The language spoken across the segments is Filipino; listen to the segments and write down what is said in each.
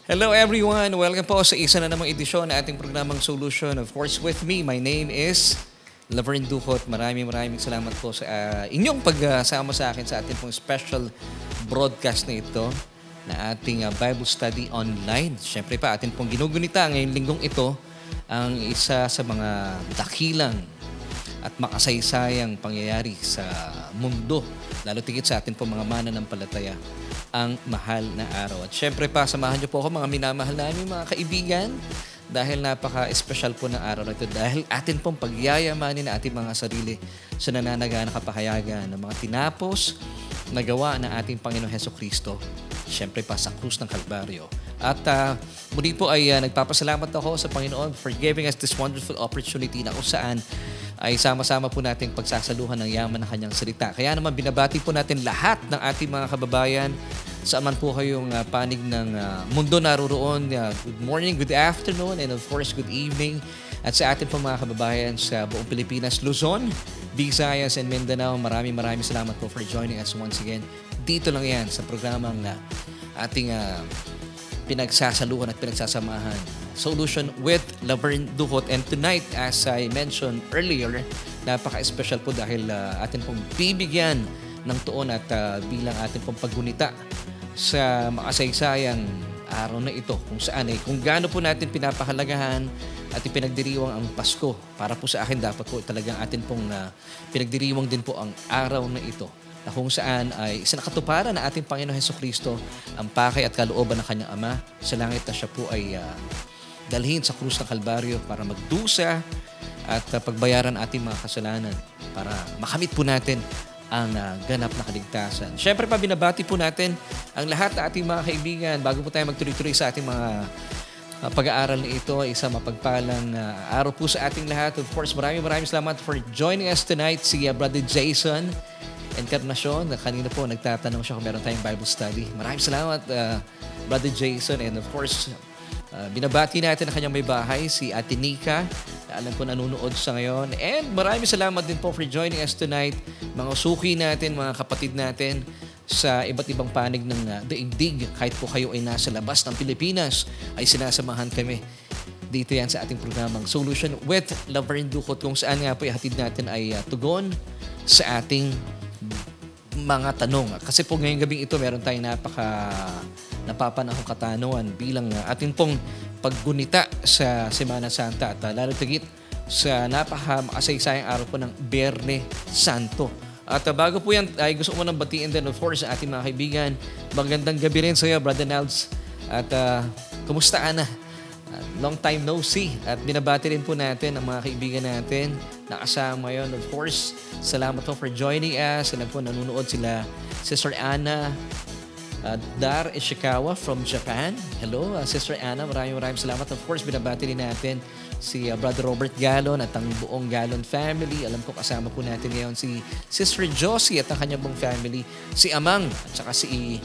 Hello everyone! Welcome po sa isa na namang edisyon na ating programang Solution. Of course, with me, my name is Laverne Ducot. Maraming salamat po sa inyong pagsama sa akin sa ating pong special broadcast na ito na ating Bible Study Online. Siyempre pa, ating pong ginugunita ngayong linggong ito ang isa sa mga dakilang at makasaysayang pangyayari sa mundo, lalo tigit sa atin po mga mananampalataya, ang mahal na araw. At syempre pa, samahan niyo po ako mga minamahal namin mga kaibigan dahil napaka-espesyal po ng araw na ito dahil atin pong pagyayamanin na ating mga sarili sa nananaga na kapahayagan ng mga tinapos na gawa ng ating Panginoong Hesukristo, syempre pa sa krus ng Kalbaryo. At muli po ay nagpapasalamat ako sa Panginoon for giving us this wonderful opportunity na kung saan ay sama-sama po nating pagsasaluhan ng yaman ng kanyang salita. Kaya naman binabati po natin lahat ng ating mga kababayan saan man po kayong panig ng mundo naroroon. Good morning, good afternoon, and of course, good evening. At sa ating po mga kababayan sa buong Pilipinas, Luzon, Visayas, and Mindanao, maraming salamat po for joining us once again. Dito lang yan sa programang ating pinagsasaluhan at pinagsasamahan. Solution with Laverne Ducot. And tonight, as I mentioned earlier, napaka-special po dahil atin pong bibigyan ng tuon at bilang atin pong paggunita sa makasaysayang araw na ito kung saan kung gaano po natin pinapahalagahan at ipinagdiriwang ang Pasko. Para po sa akin dapat po talagang atin pong pinagdiriwang din po ang araw na ito na kung saan ay isa na katuparan na ating Panginoon Hesukristo ang pakay at kalooban ng kanyang Ama sa langit na siya po ay dalhin sa krus ng Kalbaryo para magdusa at pagbayaran ating mga kasalanan para makamit po natin ang ganap na kaligtasan. Siyempre pa binabati po natin ang lahat ng ating mga kaibigan bago po tayo magtuloy-tuloy sa ating mga pag-aaral na ito. Isang mapagpalang araw po sa ating lahat. Of course, maraming salamat for joining us tonight. Si Brother Jason Encarnacion, na kanina po nagtatanong siya kung meron tayong Bible study. Maraming salamat, Brother Jason. And of course, binabati natin ang kanyang may bahay, si Ate Nika, na alam ko nanonood sa ngayon. And maraming salamat din po for joining us tonight, mga suki natin, mga kapatid natin sa iba't ibang panig ng daigdig. Kahit po kayo ay nasa labas ng Pilipinas, ay sinasamahan kami. Dito yan sa ating programang Solution with Laverne Ducot, kung saan nga po ihatid natin ay tugon sa ating mga tanong. Kasi po ngayong gabing ito, meron tayong napapanahong katanungan bilang ating pong paggunita sa Semana Santa at lalo tigit sa napaka-makasaysayang araw po ng Biyernes Santo. At bago po yan, ay gusto ko nang batiin din, of course, sa ating mga kaibigan. Magandang gabi rin sa iyo, Brother Nalds. At kumusta ka na? Long time no see. At binabati rin po natin ang mga kaibigan natin na kasama ngayon. Of course, salamat po for joining us. Alam po, nanonood sila Sister Anna Dar Ishikawa from Japan. Hello, Sister Anna. Maraming salamat. Of course, binabati rin natin si Brother Robert Galon at ang buong Galon family. Alam ko kasama po natin ngayon si Sister Josie at ang kanyang buong family. Si Amang at saka si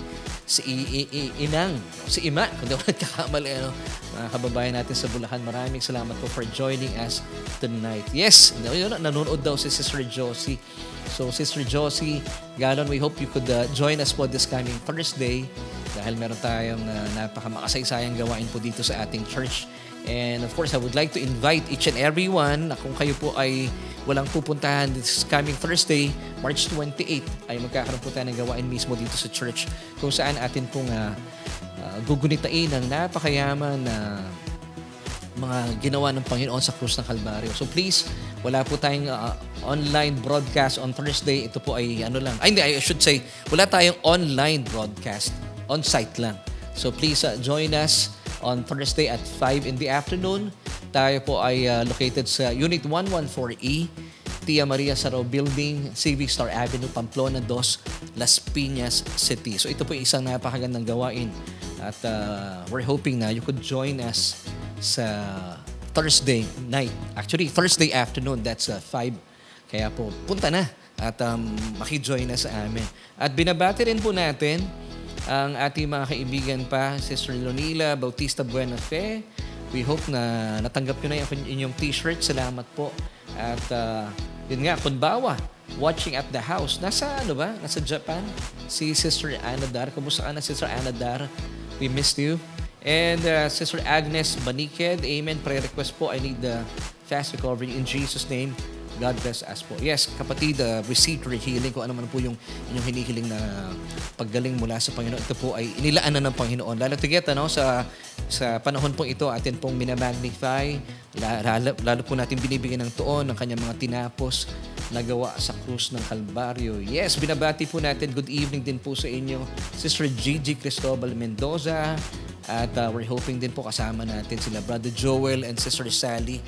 Inang, si Ima, kung di ako nagkakamali, mga kababayan natin sa Bulacan. Maraming salamat po for joining us tonight. Yes, nanonood daw si Sister Josie. So, Sister Josie Galon, we hope you could join us po this coming Thursday dahil meron tayong napaka-makasaysayang gawain po dito sa ating church. And of course, I would like to invite each and everyone na kung kayo po ay walang pupuntahan this coming Thursday, March 28, ay magkakaroon po tayo ng gawain mismo dito sa church kung saan atin pong gugunitain ang napakayaman na mga ginawa ng Panginoon sa krus ng Kalbaryo. So please, wala po tayong online broadcast on Thursday. Ito po ay I should say, wala tayong online broadcast. On-site lang. So please join us on Thursday at 5 in the afternoon. Tayo po ay located sa Unit 114E, Tia Maria Sarao Building, Civic Star Avenue, Pamplona 2, Las Piñas City. So ito po isang napakagandang gawain. At we're hoping na you could join us sa Thursday night. Actually, Thursday afternoon, that's 5. Kaya po, punta na at makijoin na sa amin. At binabati rin po natin ang ating mga kaibigan pa, Sister Lonila Bautista Buena Fe. We hope na natanggap nyo na yung inyong t-shirt. Salamat po. At yun nga, Kunbawa, watching at the house. Nasa Nasa Japan. Si Sister Anna Dar. Kumusta ka na, Sister Anna Dar? We missed you. And Sister Agnes Baniked, amen. Prayer request po, I need the fast recovery in Jesus' name. God bless us po. Yes, kapatid, receive your healing. Kung ano man po yung inyong hinihiling na paggaling mula sa Panginoon, ito po ay inilaan na ng Panginoon. Lalo tigit, sa panahon pong ito, atin pong minamagnify, lalo po natin binibigyan ng tuon ng kanyang mga tinapos na gawa sa krus ng Kalbaryo. Yes, binabati po natin. Good evening din po sa inyo, Sister Gigi Cristobal Mendoza. At we're hoping din po kasama natin sila Brother Joel and Sister Sally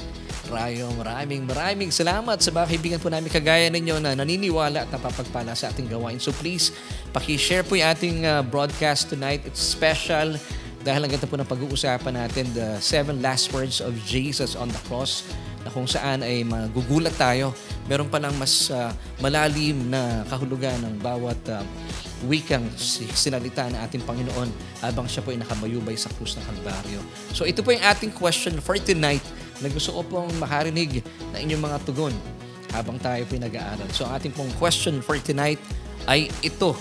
Rayo. Maraming salamat sa mga kaibigan po namin kagaya ninyo na naniniwala at napapagpala sa ating gawain. So please, pakishare po yung ating broadcast tonight. It's special dahil ang ganda po ng pag-uusapan natin, the 7 last words of Jesus on the cross, na kung saan ay magugulat tayo. Meron palang mas malalim na kahulugan ng bawat wikang sinalita ng ating Panginoon habang siya po ay nakabayubay sa krus ng Kalbaryo. So ito po yung ating question for tonight na gusto ko pong makarinig na inyong mga tugon habang tayo po ay nag-aaral. So ang ating pong question for tonight ay ito.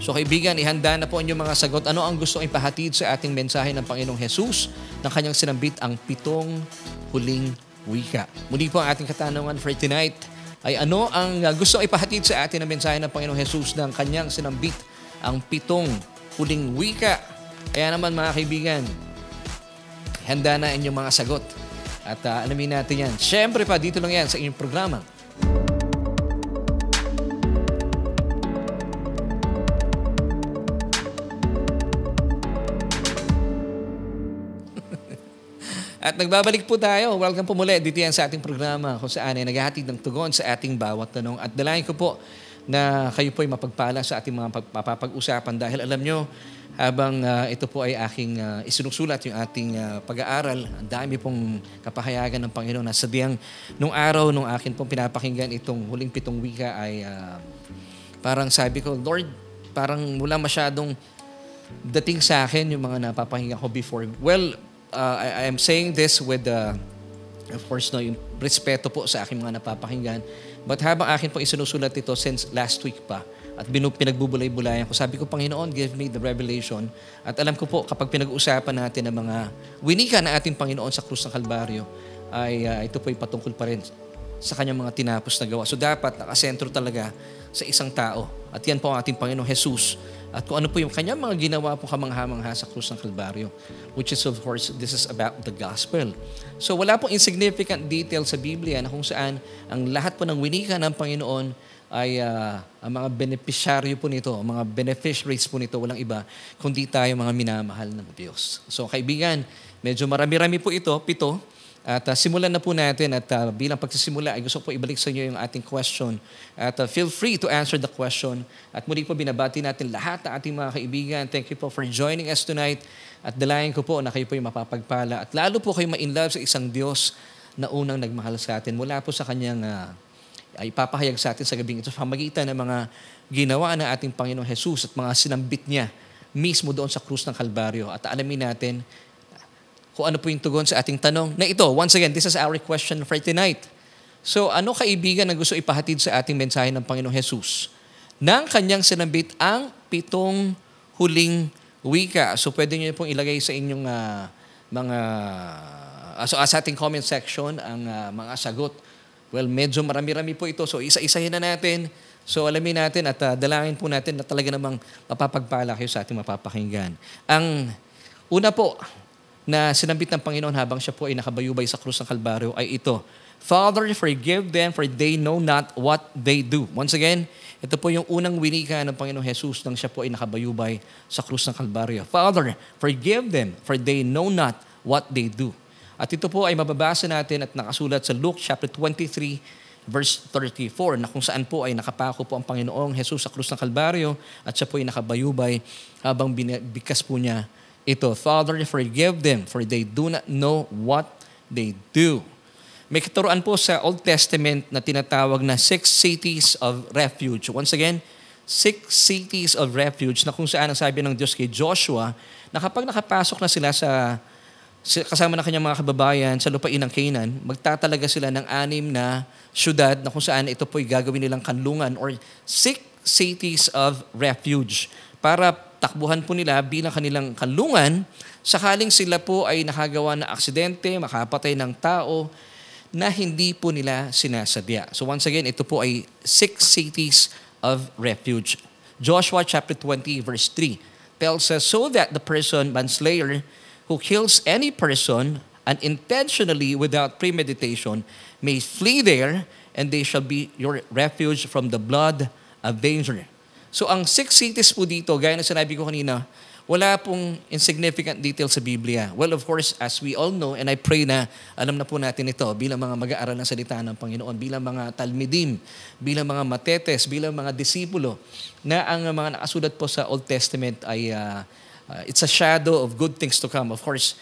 So kaibigan, ihanda na po inyong mga sagot. Ano ang gusto ipahatid sa ating mensahe ng Panginoong Jesus ng kanyang sinambit ang 7 huling wika? Muli po ang ating katanungan for tonight ay ano ang gusto ipahatid sa atin ng mensahe ng Panginoong Jesus ng kanyang sinambit ang 7 huling wika? Kaya naman mga kaibigan, handa na inyong mga sagot at alamin natin yan. Siyempre pa, dito lang yan sa inyong programa. At nagbabalik po tayo. Welcome po muli dito yan sa ating programa kung saan ay naghahatid ng tugon sa ating bawat tanong. At dalayan ko po na kayo po ay mapagpala sa ating mga mapapag-usapan dahil alam nyo, habang ito po ay aking isinusulat yung ating pag-aaral, ang dami pong kapahayagan ng Panginoon na sadyang nung araw, nung akin pong pinapakinggan itong huling 7 wika ay parang sabi ko, Lord, parang wala masyadong dating sa akin yung mga napapakinggan ko before. Well, I am saying this with, of course, yung respeto po sa aking mga napapakinggan. But habang akin pong isinusulat ito since last week pa, at pinagbubulay-bulayan ko, sabi ko, Panginoon, give me the revelation. At alam ko po, kapag pinag-uusapan natin ng mga winika na ating Panginoon sa krus ng Kalbaryo, ay ito po ay patungkol pa rin sa kanyang mga tinapos na gawa. So dapat nakasentro talaga sa isang tao. At yan po ang ating Panginoong Jesus. At kung ano po yung kanyang mga ginawa po kamangha-mangha sa krus ng Kalbaryo, which is of course, this is about the gospel. So wala pong insignificant detail sa Biblia na kung saan ang lahat po ng winika ng Panginoon ay ang mga beneficiaryo po nito, mga beneficiaries po nito, walang iba, kundi tayo mga minamahal ng Diyos. So kaibigan, medyo marami-rami po ito, 7. At simulan na po natin at bilang pagsisimula ay gusto ko po ibalik sa inyo yung ating question. At feel free to answer the question. At muli po binabati natin lahat ng ating mga kaibigan. Thank you po for joining us tonight. At dalayan ko po na kayo po yung mapapagpala. At lalo po kayo ma-inlove sa isang Diyos na unang nagmahal sa atin. Mula po sa kanyang ay ipapahayag sa atin sa gabing ito sa pamagitan ng mga ginawa ng ating Panginoong Jesus at mga sinambit niya mismo doon sa krus ng Kalbaryo. At alamin natin kung ano po yung tugon sa ating tanong na ito. Once again, this is our question for tonight. So, ano kaibigan na gusto ipahatid sa ating mensahe ng Panginoong Jesus? Nang kanyang sinambit ang 7 huling wika. So, pwede niyo pong ilagay sa inyong sa ating comment section ang mga sagot. Well, medyo marami-rami po ito. So, isa-isahin na natin. So, alamin natin at dalangin po natin na talaga namang mapapagpala kayo sa ating mapapakinggan. Ang una po na sinambit ng Panginoon habang siya po ay nakabayubay sa krus ng Kalbaryo ay ito. Father, forgive them for they know not what they do. Once again, ito po yung unang winika ng Panginoong Jesus nang siya po ay nakabayubay sa krus ng Kalbaryo. Father, forgive them for they know not what they do. At ito po ay mababasa natin at nakasulat sa Luke chapter 23 verse 34 na kung saan po ay nakapako po ang Panginoong Jesus sa krus ng Kalbaryo at siya po ay nakabayubay habang bigkas po niya ito. Father, forgive them for they do not know what they do. May katuruan po sa Old Testament na tinatawag na 6 cities of refuge. Once again, 6 cities of refuge na kung saan ang sabi ng Diyos kay Joshua na kapag nakapasok na sila kasama ng kanyang mga kababayan sa lupain ng Canaan, magtatalaga sila ng 6 na syudad na kung saan ito po'y gagawin nilang kanlungan or 6 cities of refuge para takbuhan po nila bilang kanilang kanlungan sakaling sila po ay nakagawa na aksidente, makapatay ng tao na hindi po nila sinasadya. So once again, ito po ay 6 cities of refuge. Joshua chapter 20 verse 3 tells us, so that the person, manslayer, who kills any person unintentionally without premeditation may flee there, and they shall be your refuge from the blood of danger. So ang 6 cities po dito, gaya na sinabi ko kanina, wala pong insignificant detail sa Biblia. Well, of course, as we all know, and I pray na alam na po natin ito bilang mga mag-aaral ng salita ng Panginoon, bilang mga talmidim, bilang mga matetes, bilang mga disipulo, na ang mga nakasulat po sa Old Testament ay it's a shadow of good things to come. Of course,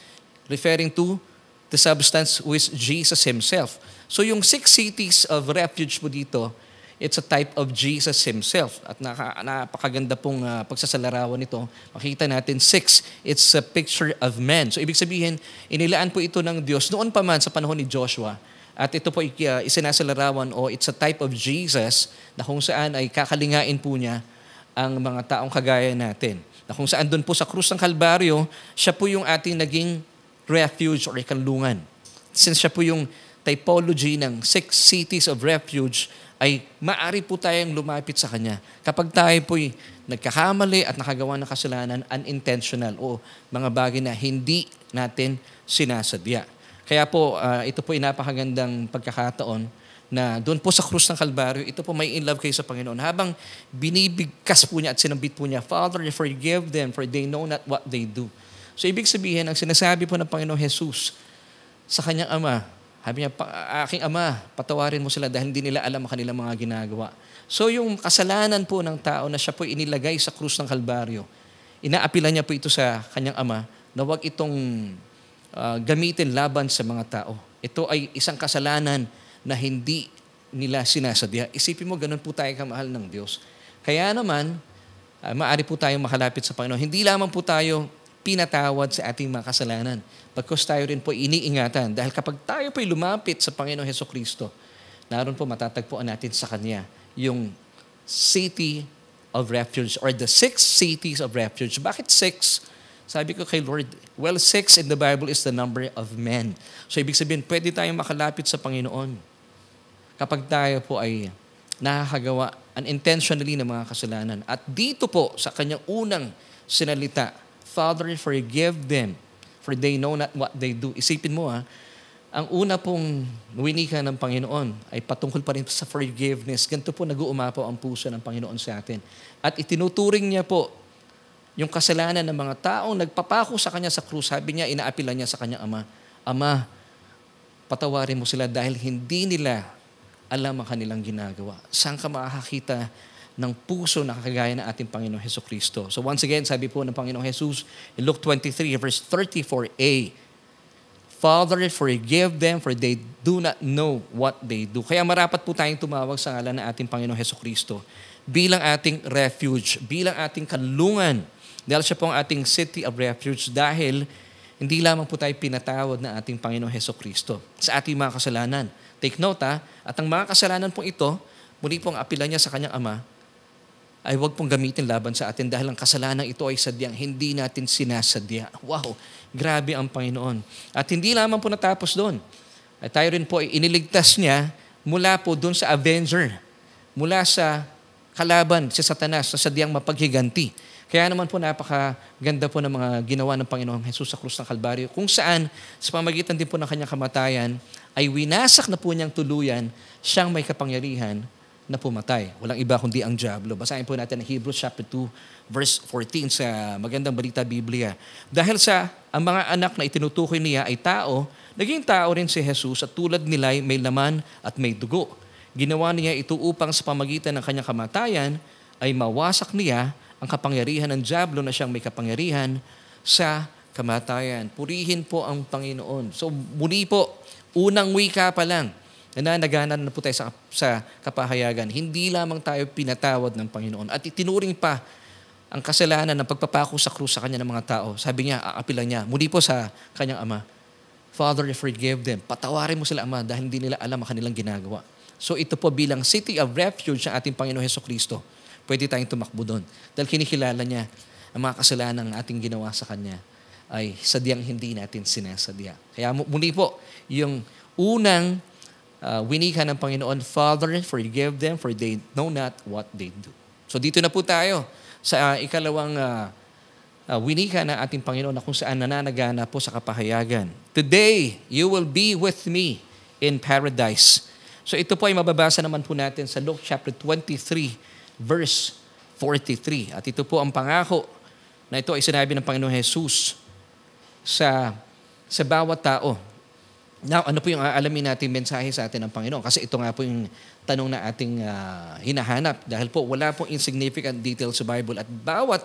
referring to the substance who is Jesus Himself. So yung 6 cities of refuge po dito, it's a type of Jesus Himself. At napakaganda pong pagsasalarawan nito. Makita natin 6, it's a picture of man. So ibig sabihin, inilaan po ito ng Diyos noon pa man sa panahon ni Joshua. At ito po isinasalarawan o it's a type of Jesus na kung saan ay kakalingain po niya ang mga taong kagaya natin. Na kung saan doon po sa krus ng Kalbaryo, siya po yung ating naging refuge or kanlungan. Since siya po yung typology ng 6 cities of refuge, ay maaari po tayong lumapit sa Kanya. Kapag tayo po'y nagkakamali at nakagawa ng kasalanan, unintentional o mga bagay na hindi natin sinasadya. Kaya po, ito po ay napakagandang pagkakataon na doon po sa krus ng Kalbaryo, ito po may in love kayo sa Panginoon. Habang binibigkas po niya at sinambit po niya, Father, forgive them for they know not what they do. So ibig sabihin, ang sinasabi po ng Panginoong Jesus sa Kanyang Ama, sabi niya, aking Ama, patawarin mo sila dahil hindi nila alam ang kanilang mga ginagawa. So yung kasalanan po ng tao na siya po inilagay sa krus ng Kalbaryo, inaapila niya po ito sa Kanyang Ama na huwag itong gamitin laban sa mga tao. Ito ay isang kasalanan na hindi nila sinasadya. Isipin mo, ganun po tayo kamahal ng Diyos. Kaya naman, maaari po tayong makalapit sa Panginoon. Hindi lamang po tayo pinatawad sa ating mga kasalanan. Pagkos tayo rin po iniingatan. Dahil kapag tayo po'y lumapit sa Panginoong Hesukristo, naroon po matatagpuan natin sa Kanya yung city of refuge or the 6 cities of refuge. Bakit 6? Sabi ko kay Lord, well, 6 in the Bible is the number of men. So ibig sabihin, pwede tayong makalapit sa Panginoon kapag tayo po ay nakakagawa unintentionally ng mga kasalanan. At dito po, sa Kanyang unang sinalita, Father, forgive them, for they know not what they do. Isipin mo ang una pong winika ng Panginoon ay patungkol pa rin sa forgiveness. Ganito po nag-uumapaw ang puso ng Panginoon sa atin. At itinuturing niya po yung kasalanan ng mga taong nagpapako sa Kanya sa krus. Sabi niya, inaapila niya sa Kanyang Ama, Ama, patawarin mo sila dahil hindi nila alam ang kanilang ginagawa. Saan ka makakakita ng puso na kagaya ng ating Panginoong Hesukristo? So once again, sabi po ng Panginoong Jesus in Luke 23 verse 34a, Father, forgive them for they do not know what they do. Kaya marapat po tayong tumawag sa ngalan ng ating Panginoong Hesukristo bilang ating refuge, bilang ating kanlungan. Dahil siya po ang ating city of refuge dahil hindi lamang po tayo pinatawad ng ating Panginoong Hesukristo sa ating mga kasalanan. Take note at ang mga kasalanan pong ito, muli pong apila niya sa Kanyang Ama, ay huwag pong gamitin laban sa atin dahil ang kasalanan ito ay sadyang hindi natin sinasadya. Wow, grabe ang Panginoon. At hindi lamang po natapos doon. At tayo rin po ay iniligtas niya mula po doon sa avenger, mula sa kalaban, si Satanas, na sadyang mapaghiganti. Kaya naman po napakaganda po ng mga ginawa ng Panginoong Jesus sa krus ng Kalbaryo, kung saan sa pamagitan din po ng Kanyang kamatayan, ay winasak na po niyang tuluyan siyang may kapangyarihan na pumatay. Walang iba kundi ang diablo. Basahin po natin ang Hebrews chapter 2, verse 14 sa Magandang Balita Biblia. Dahil sa ang mga anak na itinutukoy niya ay tao, naging tao rin si Jesus at tulad nila ay may laman at may dugo. Ginawa niya ito upang sa pamagitan ng Kanyang kamatayan ay mawasak niya ang kapangyarihan ng diablo na siyang may kapangyarihan sa kamatayan. Purihin po ang Panginoon. So muli po, unang wika pa lang, nananaganan na po tayo sa kapahayagan. Hindi lamang tayo pinatawad ng Panginoon. At itinuring pa ang kasalanan ng pagpapako sa krus sa Kanya ng mga tao. Sabi niya, aapilan niya, muli po sa Kanyang Ama, Father, forgive them. Patawarin mo sila, Ama, dahil hindi nila alam ang kanilang ginagawa. So ito po bilang city of refuge ng ating Panginoon Hesukristo. Pwede tayong tumakbo doon. Dahil kinikilala niya ang mga kasalanan ng ating ginawa sa Kanya ay sadyang hindi natin sinasadya. Kaya muli po, yung unang winika ng Panginoon, Father, forgive them for they know not what they do. So dito na po tayo sa ikalawang winika ng ating Panginoon na kung saan nananagana po sa kapahayagan. Today, you will be with me in paradise. So ito po ay mababasa naman po natin sa Luke chapter 23, verse 43. At ito po ang pangako na ito ay sinabi ng Panginoon Jesus sa bawat tao. Now, ano po yung aalamin natin mensahe sa atin ng Panginoon? Kasi ito nga po yung tanong na ating hinahanap. Dahil po wala pong insignificant detail sa Bible at bawat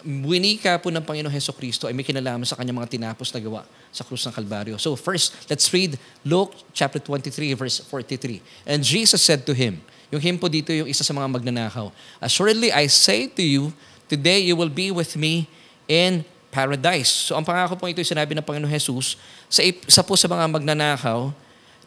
winika po ng Panginoon Hesukristo ay may kinalaman sa kanyang mga tinapos na gawa sa krus ng Kalbaryo. So first, let's read Luke chapter 23 verse 43. And Jesus said to him, yung him po dito yung isa sa mga magnanakaw, assuredly I say to you, today you will be with me in paradise. So ang pangako po ito ay sinabi ng Panginoon Jesus sa isa po sa mga magnanakaw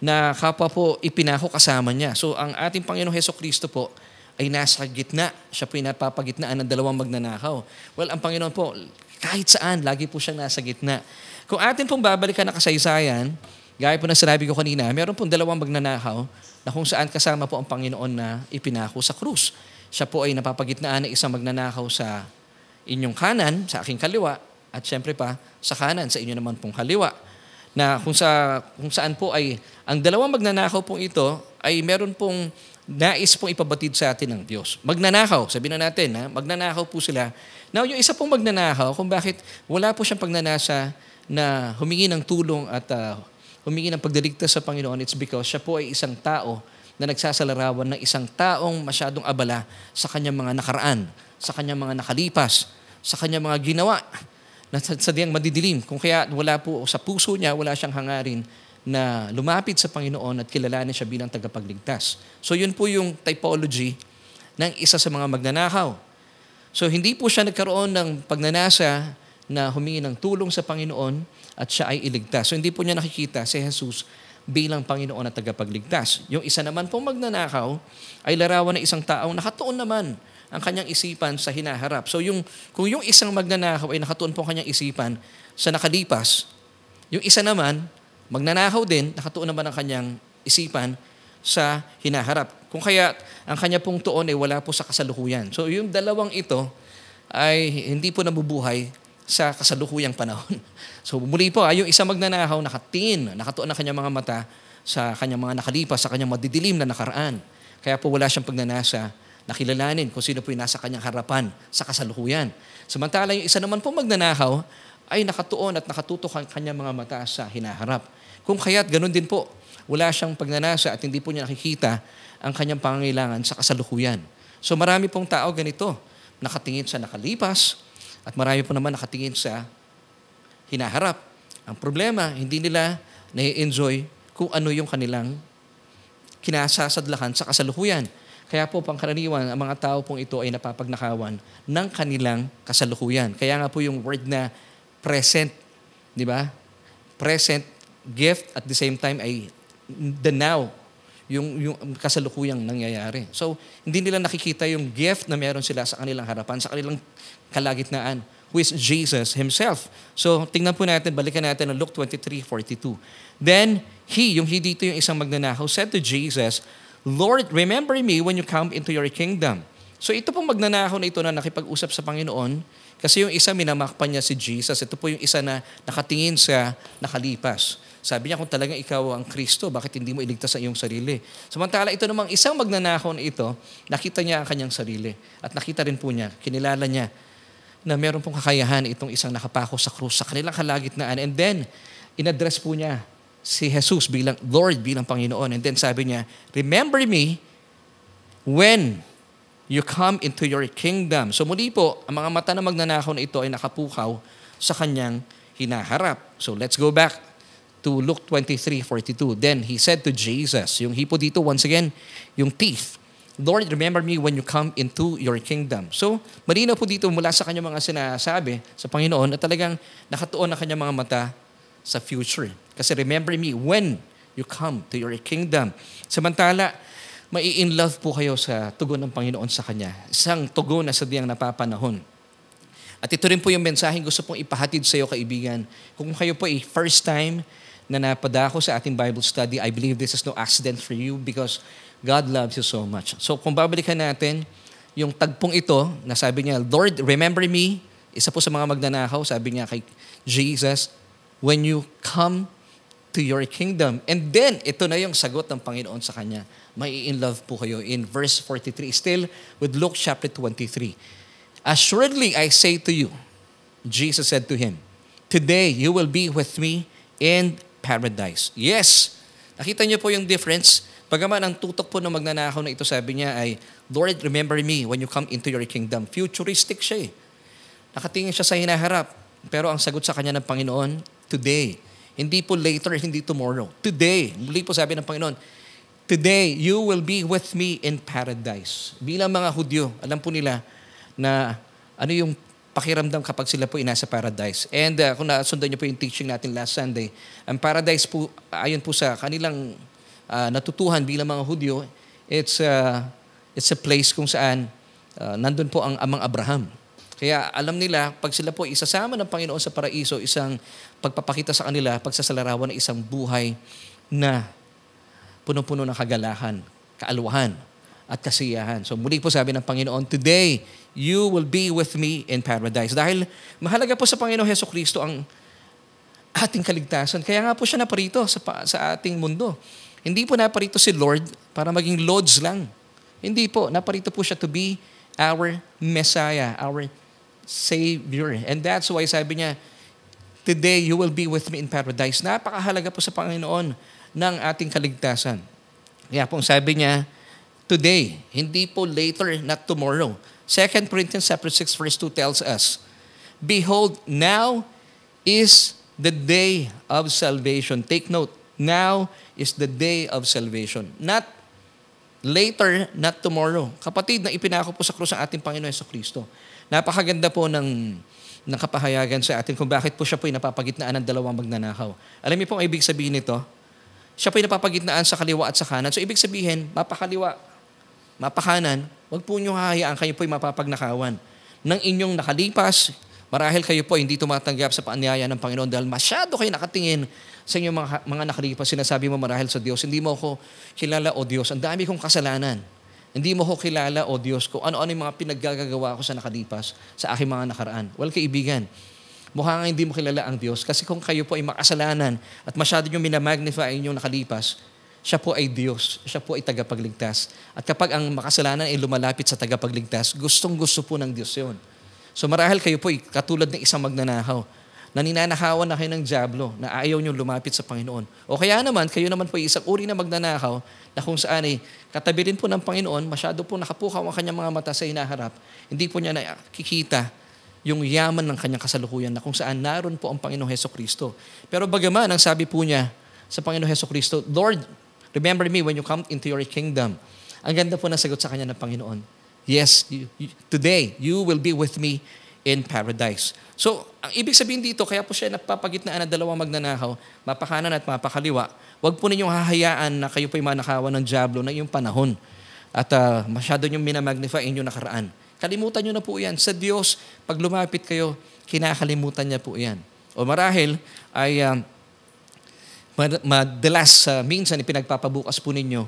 na kapwa po ipinako kasama niya. So ang ating Panginoon Hesukristo po ay nasa gitna. Siya po yung napapagitnaan ng dalawang magnanakaw. Well, ang Panginoon po, kahit saan, lagi po siyang nasa gitna. Kung atin pong babalikan na kasaysayan, gaya po na sinabi ko kanina, meron pong dalawang magnanakaw na kung saan kasama po ang Panginoon na ipinako sa krus. Siya po ay napapagitnaan ng isang magnanakaw sa inyong kanan, sa aking kaliwa, at syempre pa sa kanan, sa inyo naman pong kaliwa. Na kung saan po ay, ang dalawang magnanakaw pong ito ay meron pong nais pong ipabatid sa atin ng Diyos. Magnanakaw, sabihin na natin, magnanakaw po sila. Now, yung isa pong magnanakaw, kung bakit wala po siyang pagnanasa na humingi ng tulong at humingi ng pagdiligtas sa Panginoon, it's because siya po ay isang tao na nagsasalarawan ng isang taong masyadong abala sa kanyang mga nakaraan, sa kanyang mga nakalipas, sa kanyang mga ginawa na sadyang madidilim. Kung kaya wala po sa puso niya, wala siyang hangarin na lumapit sa Panginoon at kilalanin siya bilang tagapagligtas. So yun po yung typology ng isa sa mga magnanakaw. So hindi po siya nagkaroon ng pagnanasa na humingi ng tulong sa Panginoon at siya ay iligtas. So hindi po niya nakikita si Jesus bilang Panginoon at tagapagligtas. Yung isa naman pong magnanakaw ay larawan ng isang taong nakatuon naman ang kanyang isipan sa hinaharap. So kung yung isang magnanakaw ay nakatuon po ang kanyang isipan sa nakalipas, yung isa naman, magnanakaw din, nakatuon naman ang kanyang isipan sa hinaharap. Kung kaya ang kanya pong tuon ay wala po sa kasalukuyan. So yung dalawang ito ay hindi po nabubuhay sa kasalukuyang panahon. So muli po, yung isang magnanakaw nakatuon ang kanyang mga mata sa kanyang mga nakalipas, sa kanyang madidilim na nakaraan. Kaya po wala siyang pagnanasa na kilalanin kung sino po yung nasa kanyang harapan sa kasalukuyan. Samantala yung isa naman po magnanakaw ay nakatuon at nakatutok ang kanyang mga mata sa hinaharap. Kung kaya't ganun din po, wala siyang pagnanasa at hindi po niya nakikita ang kanyang pangangailangan sa kasalukuyan. So marami pong tao ganito, nakatingin sa nakalipas at marami po naman nakatingin sa hinaharap. Ang problema, hindi nila nai-enjoy kung ano yung kanilang kinasasadlakan sa kasalukuyan. Kaya po pangkaraniwan, ang mga tao pong ito ay napapagnakawan ng kanilang kasalukuyan. Kaya nga po yung word na present, di ba? Present, gift, at the same time ay the now, yung kasalukuyang nangyayari. So, hindi nila nakikita yung gift na meron sila sa kanilang harapan, sa kanilang kalagitnaan, who is Jesus Himself. So, tingnan po natin, balikan natin ang Luke 23:42. Then, yung dito yung isang magnanakaw, said to Jesus, Lord, remember me when you come into your kingdom. So ito pong magnanakaw na ito na nakipag-usap sa Panginoon, kasi yung isa minamakpan niya si Jesus, ito po yung isa na nakatingin sa nakalipas. Sabi niya, kung talagang ikaw ang Kristo, bakit hindi mo iligtas ang iyong sarili? Samantala, ito namang isang magnanakaw na ito, nakita niya ang kanyang sarili. At nakita rin po niya, kinilala niya, na meron pong kakayahan itong isang nakapako sa krus, sa kanilang kalagitnaan. And then, in-address po niya si Jesus bilang Lord, bilang Panginoon. And then sabi niya, remember me when you come into your kingdom. So muli po, ang mga mata na magnanakaw na ito ay nakapukaw sa kanyang hinaharap. So let's go back to Luke 23:42. Then he said to Jesus, yung hipo dito once again, yung teeth, Lord, remember me when you come into your kingdom. So malinaw po dito mula sa kanyang mga sinasabi sa Panginoon na talagang nakatuon ang kanyang mga mata sa future. Kasi remember me when you come to your kingdom. Samantala, mai-in love po kayo sa tugon ng Panginoon sa Kanya. Isang tugon na sadyang napapanahon. At ito rin po yung mensaheng gusto pong ipahatid sa iyo, kaibigan. Kung kayo po ay first time na napadako sa ating Bible study, I believe this is no accident for you because God loves you so much. So kung babalikan natin, yung tagpong ito, na sabi niya, Lord, remember me, isa po sa mga magnanakaw, sabi niya kay Jesus, when you come to your kingdom. And then, ito na yung sagot ng Panginoon sa kanya. May in love po kayo in verse 43, still with Luke chapter 23. Assuredly, I say to you, Jesus said to him, today you will be with me in paradise. Yes, nakita niyo po yung difference. Bagaman ang tutok po ng magnanakaw na ito, sabi niya ay, Lord, remember me when you come into your kingdom. Futuristic siya eh. Nakatingin siya sa hinaharap. Pero ang sagot sa kanya ng Panginoon, today. Hindi po later, hindi tomorrow. Today. Muli po sabi ng Panginoon, today you will be with me in paradise. Bilang mga Hudyo, alam po nila na ano yung pakiramdam kapag sila po nasa paradise. And kung nasundan niyo po yung teaching natin last Sunday, ang paradise po, ayon po sa kanilang natutuhan bilang mga Hudyo, it's a place kung saan nandun po ang amang Abraham. Kaya alam nila, pag sila po isasama ng Panginoon sa paraiso, isang pagpapakita sa kanila, pagsasalarawan ng isang buhay na puno-puno ng kagalahan, kaaluhan, at kasiyahan. So muli po sabi ng Panginoon, today, you will be with me in paradise. Dahil mahalaga po sa Panginoon Hesukristo ang ating kaligtasan. Kaya nga po siya naparito sa ating mundo. Hindi po naparito si Lord para maging Lords lang. Hindi po. Naparito po siya to be our Messiah, our Savior. And that's why sabi niya, today you will be with me in paradise. Napakahalaga po sa Panginoon ng ating kaligtasan. Kaya po sabi niya, today, hindi po later, not tomorrow. 2 Corinthians chapter 6 verse 2 tells us, behold, now is the day of salvation. Take note, now is the day of salvation. Not later, not tomorrow. Kapatid, na ipinako po sa krus ang ating Panginoon Jesucristo. Napakaganda po ng kapahayagan sa atin kung bakit po siya po ay napapagitnaan ng dalawang magnanakaw. Alam niyo po ang ibig sabihin nito? Siya po ay napapagitnaan sa kaliwa at sa kanan. So ibig sabihin, mapakaliwa, mapakanan, wag po niyo hahayaan kayo po ay mapapagnakawan ng inyong nakalipas. Marahil kayo po hindi tumatanggap sa paanyaya ng Panginoon dahil masyado kayo nakatingin sa inyong mga nakalipas. Sinasabi mo marahil sa Diyos, hindi mo ako kilala o Diyos. Ang dami kong kasalanan. Hindi mo ako kilala o Diyos ko. Ano-ano yung mga pinaggagawa ko sa nakalipas, sa aking mga nakaraan. Well, kaibigan, mukha nga hindi mo kilala ang Diyos kasi kung kayo po ay makasalanan at masyado nyo minamagnify inyong nakalipas, siya po ay Diyos. Siya po ay tagapagligtas. At kapag ang makasalanan ay lumalapit sa tagapagligtas, gustong-gusto po ng Diyos yun. So marahil kayo po ay katulad ng isang magnanakaw na ninanakawan na kayo ng dyablo na ayaw nyo lumapit sa Panginoon. O kaya naman, kayo naman po ay isang uri na magnanakaw na kung saan ay katabi rin po ng Panginoon, masyado po nakapukaw ang kanyang mga mata sa hinaharap. Hindi po niya nakikita yung yaman ng kanyang kasalukuyan na kung saan naroon po ang Panginoong Hesukristo. Pero bagaman, ang sabi po niya sa Panginoong Hesukristo, Lord, remember me when you come into your kingdom. Ang ganda po ng sagot sa kanya ng Panginoon. Yes, today, you will be with me in paradise. So, ang ibig sabihin dito, kaya po siya nagpapagitnaan ng dalawang magnanakaw, mapakanan at mapakaliwa. Huwag po ninyong hahayaan na kayo po'y manakawan ng dyablo na iyong panahon at masyado niyong minamagnify inyong nakaraan. Kalimutan niyo na po yan. Sa Diyos, pag lumapit kayo, kinakalimutan niya po yan. O marahil ay madalas minsan ipinagpapabukas po ninyo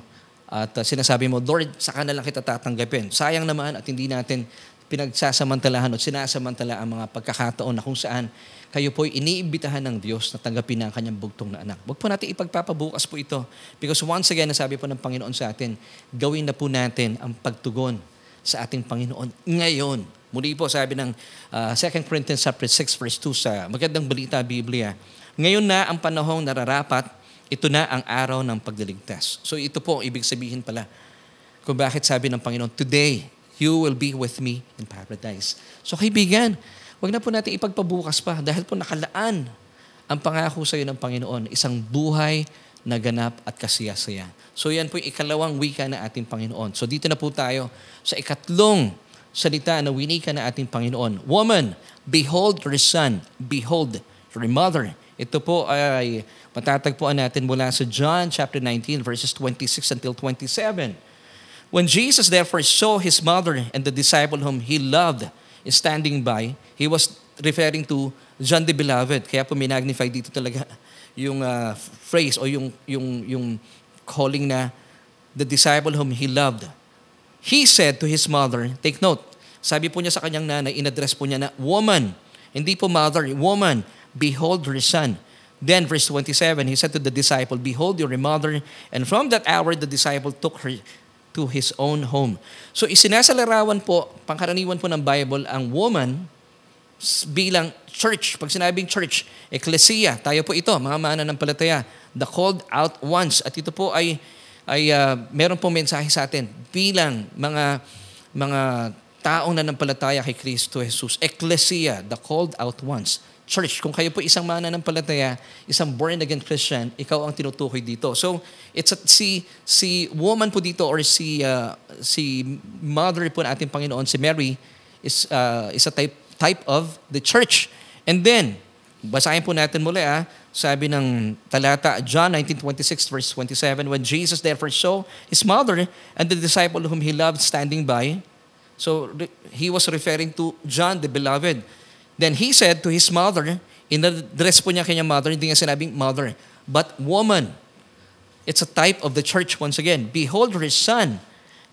at sinasabi mo, Lord, saka na lang kita tatanggapin. Sayang naman at hindi natin pinagsasamantalahan at sinasamantala ang mga pagkakataon na kung saan kayo po'y iniimbitahan ng Diyos na tanggapin ang kanyang bugtong na anak. Huwag po natin ipagpapabukas po ito. Because once again, nasabi po ng Panginoon sa atin, gawin na po natin ang pagtugon sa ating Panginoon ngayon. Muli po sabi ng 2 Corinthians 6 verse 2 sa Magandang Balita Biblia, ngayon na ang panahong nararapat, ito na ang araw ng pagliligtas. So ito po ang ibig sabihin pala kung bakit sabi ng Panginoon, today, you will be with me in paradise. So kaibigan, wag na po natin ipagpabukas pa dahil po nakalaan ang pangako sa iyo ng Panginoon, isang buhay na ganap at kasiyasaya. So yan po yung ikalawang wika na ating Panginoon. So dito na po tayo sa ikatlong salita na winika na ating Panginoon. Woman, behold your son, behold your mother. Ito po ay matatagpuan natin mula sa John chapter 19 verses 26 until 27. When Jesus therefore saw his mother and the disciple whom he loved, is standing by, he was referring to John the Beloved. Kaya po minagnify dito talaga yung phrase o yung calling na the disciple whom he loved. He said to his mother, take note, sabi po niya sa kanyang nanay, in-address po niya na, woman, hindi po mother, woman, behold your son. Then verse 27, he said to the disciple, behold your mother. And from that hour, the disciple took her to his own home. So isinasalarawan po, pangkaraniwan po ng Bible, ang woman bilang church. Pag sinabing church, ecclesia, tayo po ito, mga mananampalataya, the called out ones. At ito po ay meron pong mensahe sa atin bilang mga taong nanampalataya kay Kristo Jesus. Ecclesia, the called out ones. Church, kung kayo po isang mananampalataya, isang born-again Christian, ikaw ang tinutukoy dito. So, si woman po dito or si mother po ng ating Panginoon, si Mary, is a type of the church. And then, basahin po natin muli sabi ng talata, John 19:26 verse 27, when Jesus therefore saw his mother and the disciple whom he loved standing by, so he was referring to John the Beloved. Then he said to his mother, in-address po niya kanyang mother, hindi niya sinabing mother, but woman. It's a type of the church once again. Behold your son.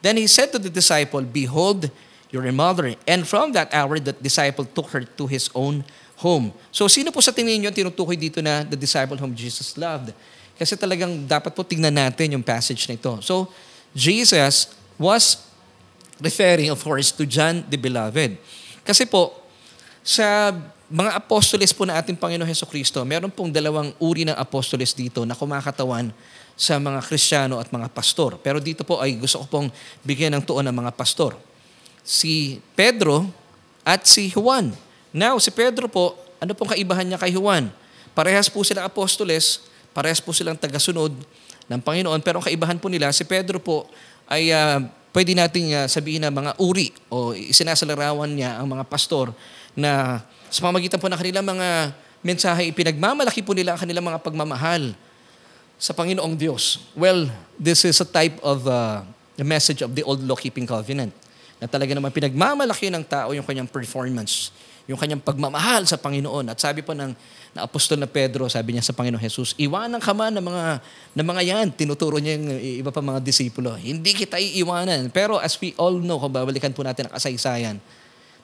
Then he said to the disciple, behold your mother. And from that hour, that disciple took her to his own home. So sino po sa tingin niyo tinutukoy dito na the disciple whom Jesus loved? Kasi talagang dapat po tingnan natin yung passage na ito. So Jesus was referring, of course, to John the Beloved. Kasi po, sa mga apostoles po na ating Panginoon Hesukristo, meron pong dalawang uri ng apostoles dito na kumakatawan sa mga Kristiyano at mga pastor. Pero dito po ay gusto ko pong bigyan ng tuon ng mga pastor. Si Pedro at si Juan. Now, si Pedro po, ano pong kaibahan niya kay Juan? Parehas po silang apostoles, parehas po silang tagasunod ng Panginoon, pero ang kaibahan po nila, si Pedro po ay pwede nating sabihin na mga uri o isinasalarawan niya ang mga pastor na sa pamamagitan po ng kanilang mga mensahe, ipinagmamalaki po nila ang kanilang mga pagmamahal sa Panginoong Diyos. Well, this is a type of the message of the old law-keeping covenant na talaga naman pinagmamalaki ng tao yung kanyang performance, yung kanyang pagmamahal sa Panginoon. At sabi po ng apostol na Pedro, sabi niya sa Panginoong Jesus, iwanan ka man ng mga yan. Tinuturo niya yung iba pa mga disipulo. Hindi kita iiwanan. Pero as we all know, kung babalikan po natin ang kasaysayan,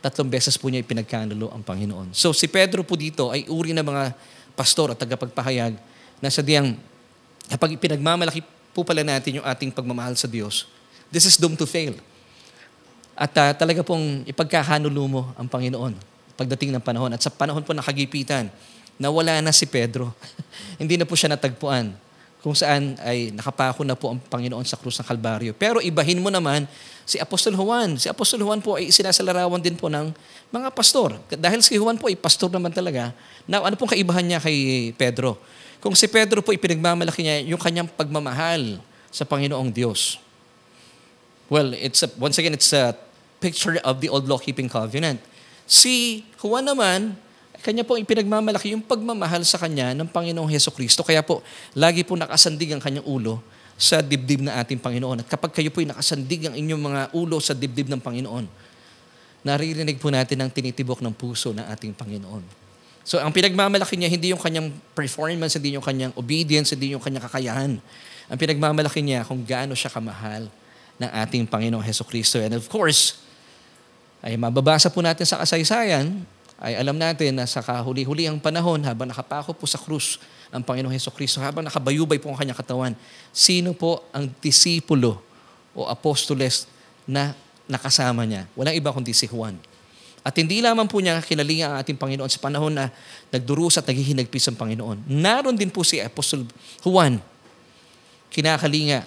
3 beses po niya ipinagkanulo ang Panginoon. So si Pedro po dito ay uri ng mga pastor at tagapagpahayag na sadyang kapag ipinagmamalaki po pala natin yung ating pagmamahal sa Diyos, this is doomed to fail. At talaga pong ipagkakanulo mo ang Panginoon pagdating ng panahon. At sa panahon po ng kagipitan, nawala na si Pedro. Hindi na po siya natagpuan kung saan ay nakapako na po ang Panginoon sa krus ng Kalbaryo. Pero ibahin mo naman si Apostol Juan. Si Apostol Juan po ay sinasalarawan din po ng mga pastor. Dahil si Juan po ay pastor naman talaga. Now, ano pong kaibahan niya kay Pedro? Kung si Pedro po ipinagmamalaki niya yung kanyang pagmamahal sa Panginoong Diyos. Well, once again, it's a picture of the old law-keeping covenant. Si Juan naman, kanya po ipinagmamalaki yung pagmamahal sa kanya ng Panginoong Hesukristo. Kaya po, lagi po nakasandig ang kanyang ulo sa dibdib na ating Panginoon. At kapag kayo po'y nakasandig ang inyong mga ulo sa dibdib ng Panginoon, naririnig po natin ang tinitibok ng puso ng ating Panginoon. So, ang pinagmamalaki niya, hindi yung kanyang performance, hindi yung kanyang obedience, hindi yung kanyang kakayahan. Ang pinagmamalaki niya kung gaano siya kamahal ng ating Panginoong Hesukristo. And of course, ay mababasa po natin sa kasaysayan, ay alam natin na sa kahuli-hulihang panahon, habang nakapako po sa krus ang Panginoong Hesukristo, habang nakabayubay po ang kanyang katawan, sino po ang disipulo o apostoles na nakasama niya? Walang iba kundi si Juan. At hindi lamang po niya kinalinga ang ating Panginoon sa panahon na nagdurusa at naghihinagpis ang Panginoon. Naroon din po si Apostol Juan, kinakalinga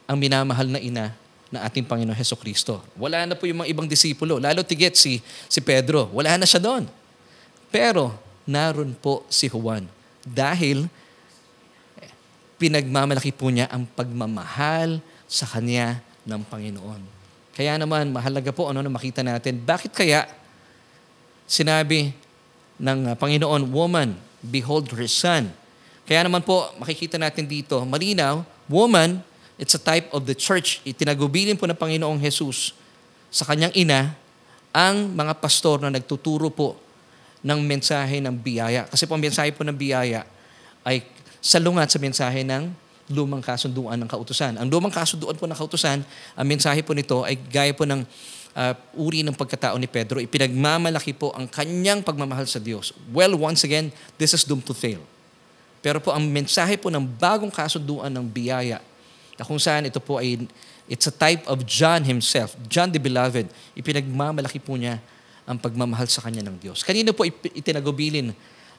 ang minamahal na ina na ating Panginoon Hesukristo. Wala na po yung mga ibang disipulo. Lalo tigit si Pedro. Wala na siya doon. Pero naroon po si Juan. Dahil pinagmamalaki po niya ang pagmamahal sa kanya ng Panginoon. Kaya naman, mahalaga po na makita natin, bakit kaya sinabi ng Panginoon, woman, behold her son. Kaya naman po, makikita natin dito, malinaw, woman, it's a type of the church. Itinagubilin po ng Panginoong Jesus sa kanyang ina ang mga pastor na nagtuturo po ng mensahe ng biyaya. Kasi po ang mensahe po ng biyaya ay salungat sa mensahe ng lumang kasunduan ng kautusan. Ang lumang kasunduan po ng kautusan, ang mensahe po nito ay gaya po ng uri ng pagkatao ni Pedro. Ipinagmamalaki po ang kanyang pagmamahal sa Diyos. Well, once again, this is doomed to fail. Pero po ang mensahe po ng bagong kasunduan ng biyaya, na kung saan ito po ay, it's a type of John himself, John the Beloved, ipinagmamalaki po niya ang pagmamahal sa kanya ng Diyos. Kanino po itinagubilin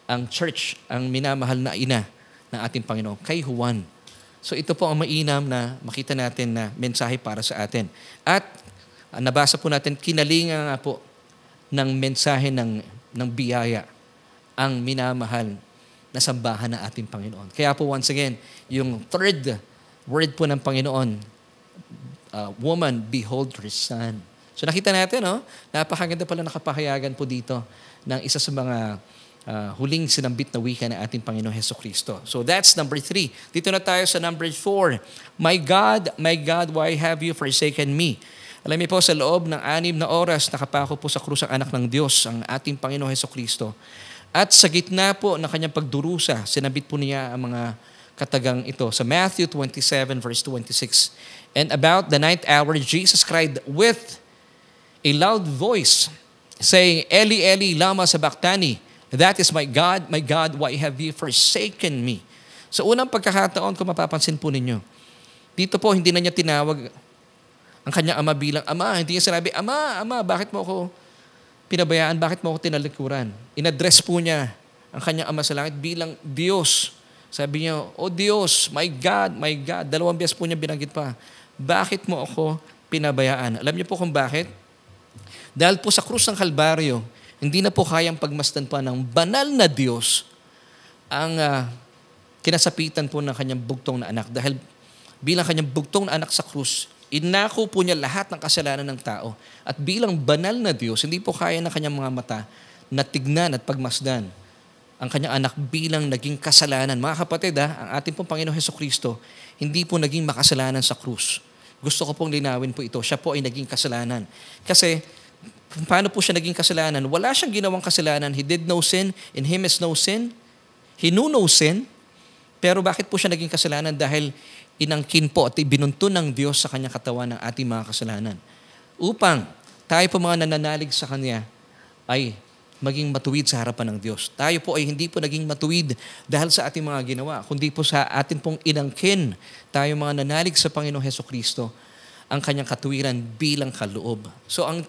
ang church, ang minamahal na ina ng ating Panginoon? Kay Juan. So ito po ang mainam na makita natin na mensahe para sa atin. At nabasa po natin, kinalinga nga po ng mensahe ng biyaya ang minamahal na sambahan ng ating Panginoon. Kaya po once again, yung third word po ng Panginoon, woman, behold your son. So nakita natin, napakaganda pala nakapahayagan po dito ng isa sa mga huling sinambit na wika ng ating Panginoon Hesukristo. So that's number 3. Dito na tayo sa number 4. My God, why have you forsaken me? Alam niyo po, sa loob ng 6 na oras, nakapako po sa krus ang anak ng Diyos, ang ating Panginoon Hesukristo. At sa gitna po ng kanyang pagdurusa, sinabit po niya ang mga katagang ito. Sa Matthew 27 verse 26. And about the 9th hour, Jesus cried with a loud voice, saying, Eli, Eli, lama sabachthani? That is my God, why have you forsaken me? Sa unang pagkakataon, kung mapapansin po ninyo, dito po hindi na niya tinawag ang kanyang ama bilang ama. Hindi niya sinabi, Ama, bakit mo ako pinabayaan? Bakit mo ako tinalikuran? Inaddress po niya ang kanyang ama sa langit bilang Diyos. Sabi niya, O Diyos, my God. 2 beses po niya binanggit pa. Bakit mo ako pinabayaan? Alam niyo po kung bakit? Dahil po sa krus ng Kalbaryo, hindi na po kayang pagmasdan pa ng banal na Diyos ang kinasapitan po ng kanyang bugtong na anak. Dahil bilang kanyang bugtong na anak sa krus, inako po niya lahat ng kasalanan ng tao. At bilang banal na Diyos, hindi po kaya ng kanyang mga mata na tignan at pagmasdan ang kanyang anak bilang naging kasalanan. Mga kapatid, ang ating pong Panginoon Hesukristo, hindi po naging makasalanan sa krus. Gusto ko pong linawin po ito. Siya po ay naging kasalanan. Kasi, paano po siya naging kasalanan? Wala siyang ginawang kasalanan. He did no sin. In Him is no sin. He knew no sin. Pero bakit po siya naging kasalanan? Dahil inangkin po at ibinuntun ng Diyos sa kanyang katawan ng ating mga kasalanan. Upang tayo po mga nananalig sa Kanya ay maging matuwid sa harapan ng Diyos. Tayo po ay hindi po naging matuwid dahil sa ating mga ginawa, kundi po sa atin pong inangkin tayo mga nanalig sa Panginoong Hesukristo ang Kanyang katuwiran bilang kaloob. So ang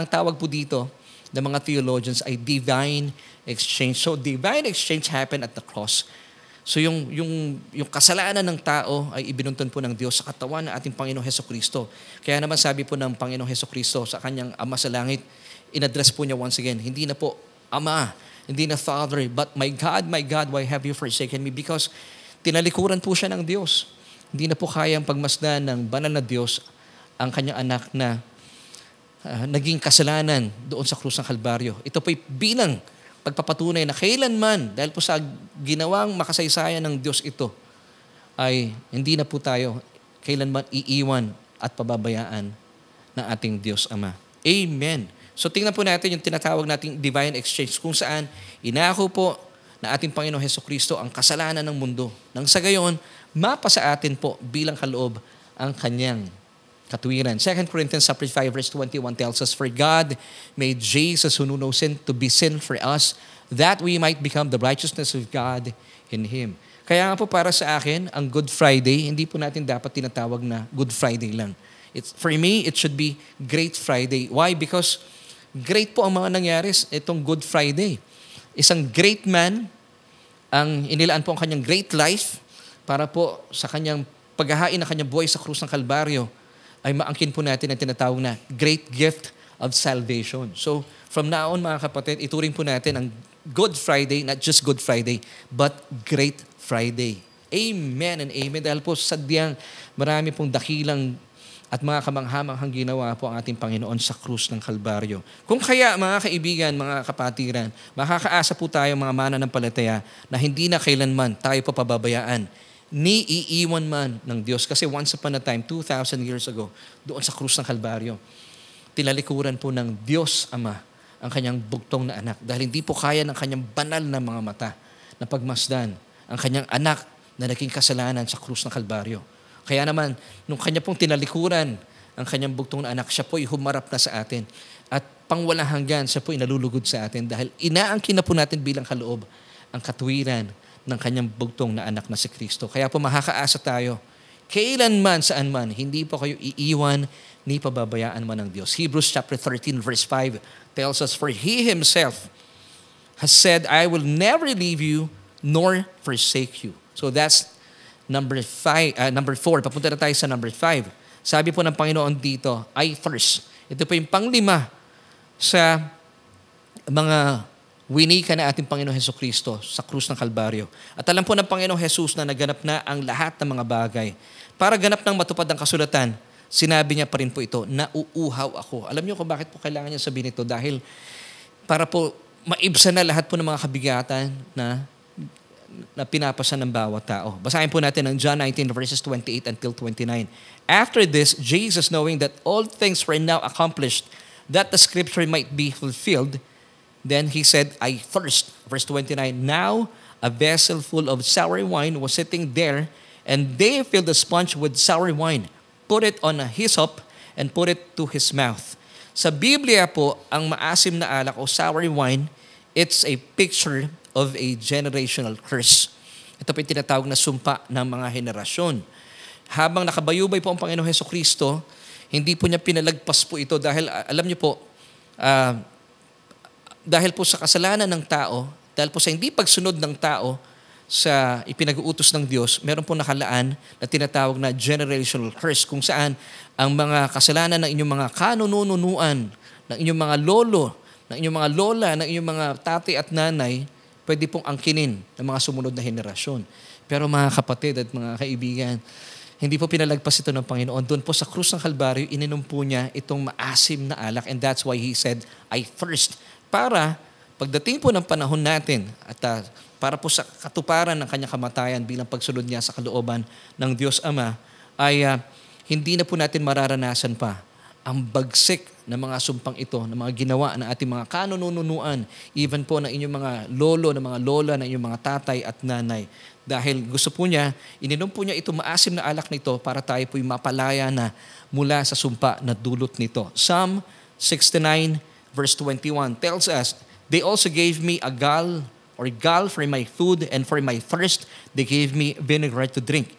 tawag po dito ng mga theologians ay divine exchange. So divine exchange happened at the cross. So yung kasalanan ng tao ay ibinuntun po ng Diyos sa katawan ng ating Panginoong Hesukristo. Kaya naman sabi po ng Panginoong Hesukristo sa kanyang Ama sa langit, inaddress po niya once again, hindi na po Ama, hindi na Father, but my God, why have you forsaken me? Because tinalikuran po siya ng Diyos. Hindi na po kayang pagmasdan ng banal na Diyos ang kanyang anak na naging kasalanan doon sa krus ng Kalbaryo. Ito po'y bilang pagpapatunay na kailanman, dahil po sa ginawang makasaysayan ng Diyos ito, ay hindi na po tayo kailanman iiwan at pababayaan ng ating Diyos Ama. Amen. So tingnan po natin yung tinatawag nating divine exchange, kung saan inako po na ating Panginoong Hesukristo ang kasalanan ng mundo. Nang sa gayon, mapa sa atin po bilang kaloob ang kanyang katuwiran. 2 Corinthians 5 verse 21 tells us, For God made Jesus who knew no sin to be sin for us, that we might become the righteousness of God in Him. Kaya nga po para sa akin, ang Good Friday, hindi po natin dapat tinatawag na Good Friday lang. For me, it should be Great Friday. Why? Because great po ang mga nangyari itong Good Friday. Isang great man, ang inilaan po ang kanyang great life para po sa kanyang paghahain ng kanyang buhay sa krus ng Kalbaryo, ay maangkin po natin ang tinatawag na great gift of salvation. So, from now on mga kapatid, ituring po natin ang Good Friday, not just Good Friday, but Great Friday. Amen and amen. Dahil po sadyang marami pong dakilang at mga kamanghamanghang ginawa po ang ating Panginoon sa krus ng Kalbaryo. Kung kaya mga kaibigan, mga kapatiran, makakaasa po tayo mga mananampalataya na hindi na kailanman tayo papababayaan ni iiwan man ng Diyos. Kasi once upon a time, 2,000 years ago, doon sa krus ng Kalbaryo, tinalikuran po ng Diyos Ama ang kanyang bugtong na anak dahil hindi po kaya ng kanyang banal na mga mata na pagmasdan ang kanyang anak na naging kasalanan sa krus ng Kalbaryo. Kaya naman, nung kanya pong tinalikuran ang kanyang bugtong na anak, siya po'y humarap na sa atin. At pangwalang hanggan, siya po'y nalulugod sa atin dahil inaangkin na po natin bilang kaloob ang katuwiran ng kanyang bugtong na anak na si Kristo. Kaya po makakaasa tayo, kailanman saan man, hindi po kayo iiwan ni pababayaan man ng Diyos. Hebrews chapter 13 verse 5 tells us, "For He Himself has said, I will never leave you nor forsake you." So that's number 4. Papunta na tayo sa number 5. Sabi po ng Panginoon dito, I thirst. Ito po yung panglima sa mga winika na ating Panginoon Hesukristo sa krus ng Kalbaryo. At alam po ng Panginoong Jesus na naganap na ang lahat ng mga bagay. Para ganap ng matupad ang kasulatan, sinabi niya pa rin po ito, nauuhaw ako. Alam niyo kung bakit po kailangan niya sabihin ito? Dahil para po maibsan na lahat po ng mga kabigatan na pinapasa ng bawat tao. Basahin po natin ang John 19 verses 28 until 29. After this, Jesus, knowing that all things were now accomplished, that the scripture might be fulfilled, then he said, I thirst. Verse 29, now a vessel full of sour wine was sitting there, and they filled the sponge with sour wine, put it on a hyssop, and put it to his mouth. Sa Biblia po, ang maasim na alak o sour wine, it's a picture of a generational curse. Ito po yung tinatawag na sumpa ng mga henerasyon. Habang nakabayubay po ang Panginoong Hesukristo, hindi po niya pinalagpas po ito dahil, alam niyo po, dahil po sa kasalanan ng tao, dahil po sa hindi pagsunod ng tao sa ipinag-uutos ng Diyos, meron po nakalaan na tinatawag na generational curse kung saan ang mga kasalanan ng inyong mga kanununuan, ng inyong mga lolo, ng inyong mga lola, ng inyong mga tatay at nanay, pwede pong angkinin ng mga sumunod na henerasyon. Pero mga kapatid at mga kaibigan, hindi po pinalagpas ito ng Panginoon. Doon po sa krus ng Kalbaryo, ininom po niya itong maasim na alak, and that's why He said, I thirst. Para pagdating po ng panahon natin at para po sa katuparan ng kanyang kamatayan bilang pagsunod niya sa kalooban ng Diyos Ama, ay hindi na po natin mararanasan pa ang bagsik ng mga sumpang ito, ng mga ginawa ng ating mga kanununuan, even po ng inyong mga lolo, ng mga lola, ng inyong mga tatay at nanay. Dahil gusto po niya, ininom po niya ito maasim na alak nito para tayo po'y mapalaya na mula sa sumpa na dulot nito. Psalm 69 verse 21 tells us, they also gave me a gall for my food, and for my thirst, they gave me vinegar to drink.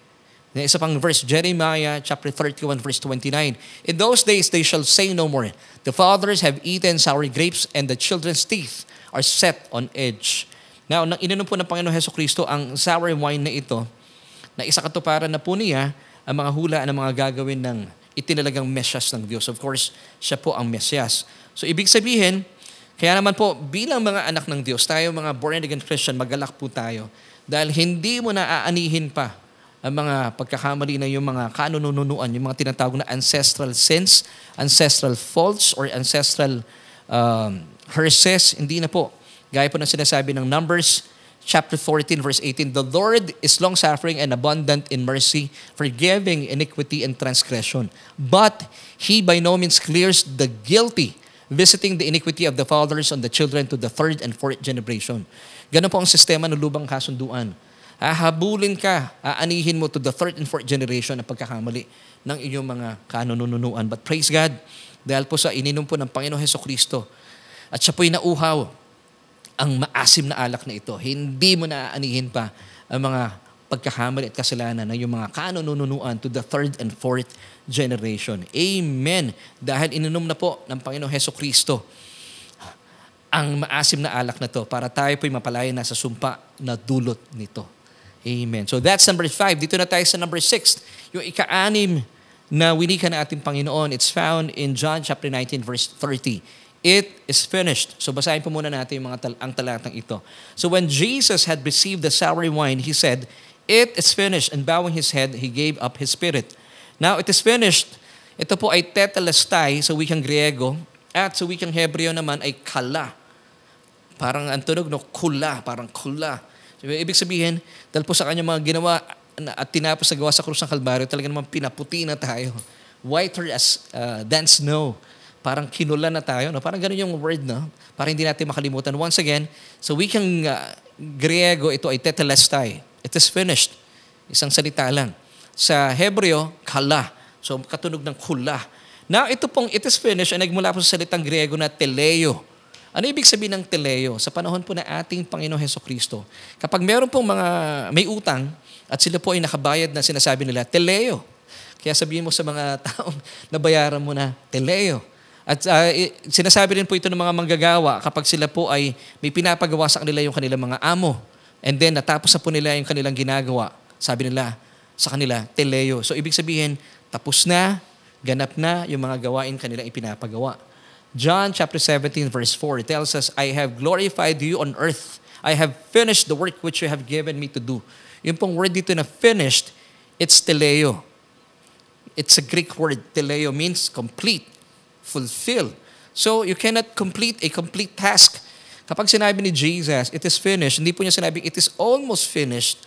Isa pang verse, Jeremiah chapter 31 verse 29. In those days they shall say no more, the fathers have eaten sour grapes, and the children's teeth are set on edge. Now, nang ininom po ng Panginoon Hesukristo ang sour wine na ito, na isa katuparan na po niya ang mga hula ng mga gagawin ng itinalagang Mesyas ng Diyos. Of course, siya po ang Mesyas. So, ibig sabihin, kaya naman po, bilang mga anak ng Diyos, tayo mga born-again Christian, magalak po tayo. Dahil hindi mo na aanihin pa ang mga pagkakamali na yung mga kanununuan, yung mga tinatawag na ancestral sins, ancestral faults, or ancestral curses. Hindi na po. Gaya po ng sinasabi ng Numbers chapter 14 verse 18, the Lord is long-suffering and abundant in mercy, forgiving iniquity and transgression. But He by no means clears the guilty, visiting the iniquity of the fathers on the children to the third and fourth generation. Ganun po ang sistema ng lubang kasunduan. Habulin ka, aanihin mo to the third and fourth generation ang pagkakamali ng inyong mga kanununuan. But praise God, dahil po sa ininom po ng Panginoong Hesukristo, at siya po'y nauhaw ang maasim na alak na ito. Hindi mo na aanihin pa ang mga pagkakamali at kasalanan ng iyong mga kanununuan to the third and fourth generation. Amen. Dahil ininom na po ng Panginoong Hesukristo ang maasim na alak na to para tayo po'y mapalaya na sa sumpa na dulot nito. Amen. So that's number 5. Dito na tayo sa number 6. Yung ika-6 na winika na ating Panginoon. It's found in John chapter 19 verse 30. It is finished. So basahin po muna natin yung ang talatang ito. So when Jesus had received the sour wine, He said, it is finished. And bowing His head, He gave up His spirit. Now, it is finished. Ito po ay tetelestai sa wikang Griego, at sa wikang Hebreo naman ay kala. Parang ang tunog, no? Kula. Parang kula. So, ibig sabihin, dahil po sa kanyang mga ginawa at tinapos sa gawa sa krus ng Kalbaryo, talaga naman pinaputi na tayo. Whiter than snow. parang kinulan na tayo. No? Parang ganun yung word, no? Para hindi natin makalimutan. Once again, sa wikang Griego, ito ay tetelestai. It is finished. Isang salita lang. Sa Hebreo, kala. So, katunog ng kula. Now, ito pong it is finished ay nagmula po sa salitang Griego na teleo. Ano ibig sabihin ng teleo? Sa panahon po na ating Panginoong Hesukristo, kapag meron pong may utang at sila po ay nakabayad na sinasabi nila, teleo. Kaya sabihin mo sa mga taong nabayaran mo na, teleo. At sinasabi rin po ito ng mga manggagawa kapag sila po ay may pinapagawa sa kanila yung kanilang mga amo. And then, natapos na po nila yung kanilang ginagawa. Sabi nila sa kanila, teleo. So, ibig sabihin, tapos na, ganap na yung mga gawain kanilang ipinapagawa. John chapter 17 verse 4 tells us, I have glorified you on earth. I have finished the work which you have given me to do. Yung pong word dito na finished, it's teleo. It's a Greek word. Teleo means complete, fulfill. So you cannot complete a complete task. Kapag sinabi ni Jesus, it is finished, hindi po niya sinabing, it is almost finished.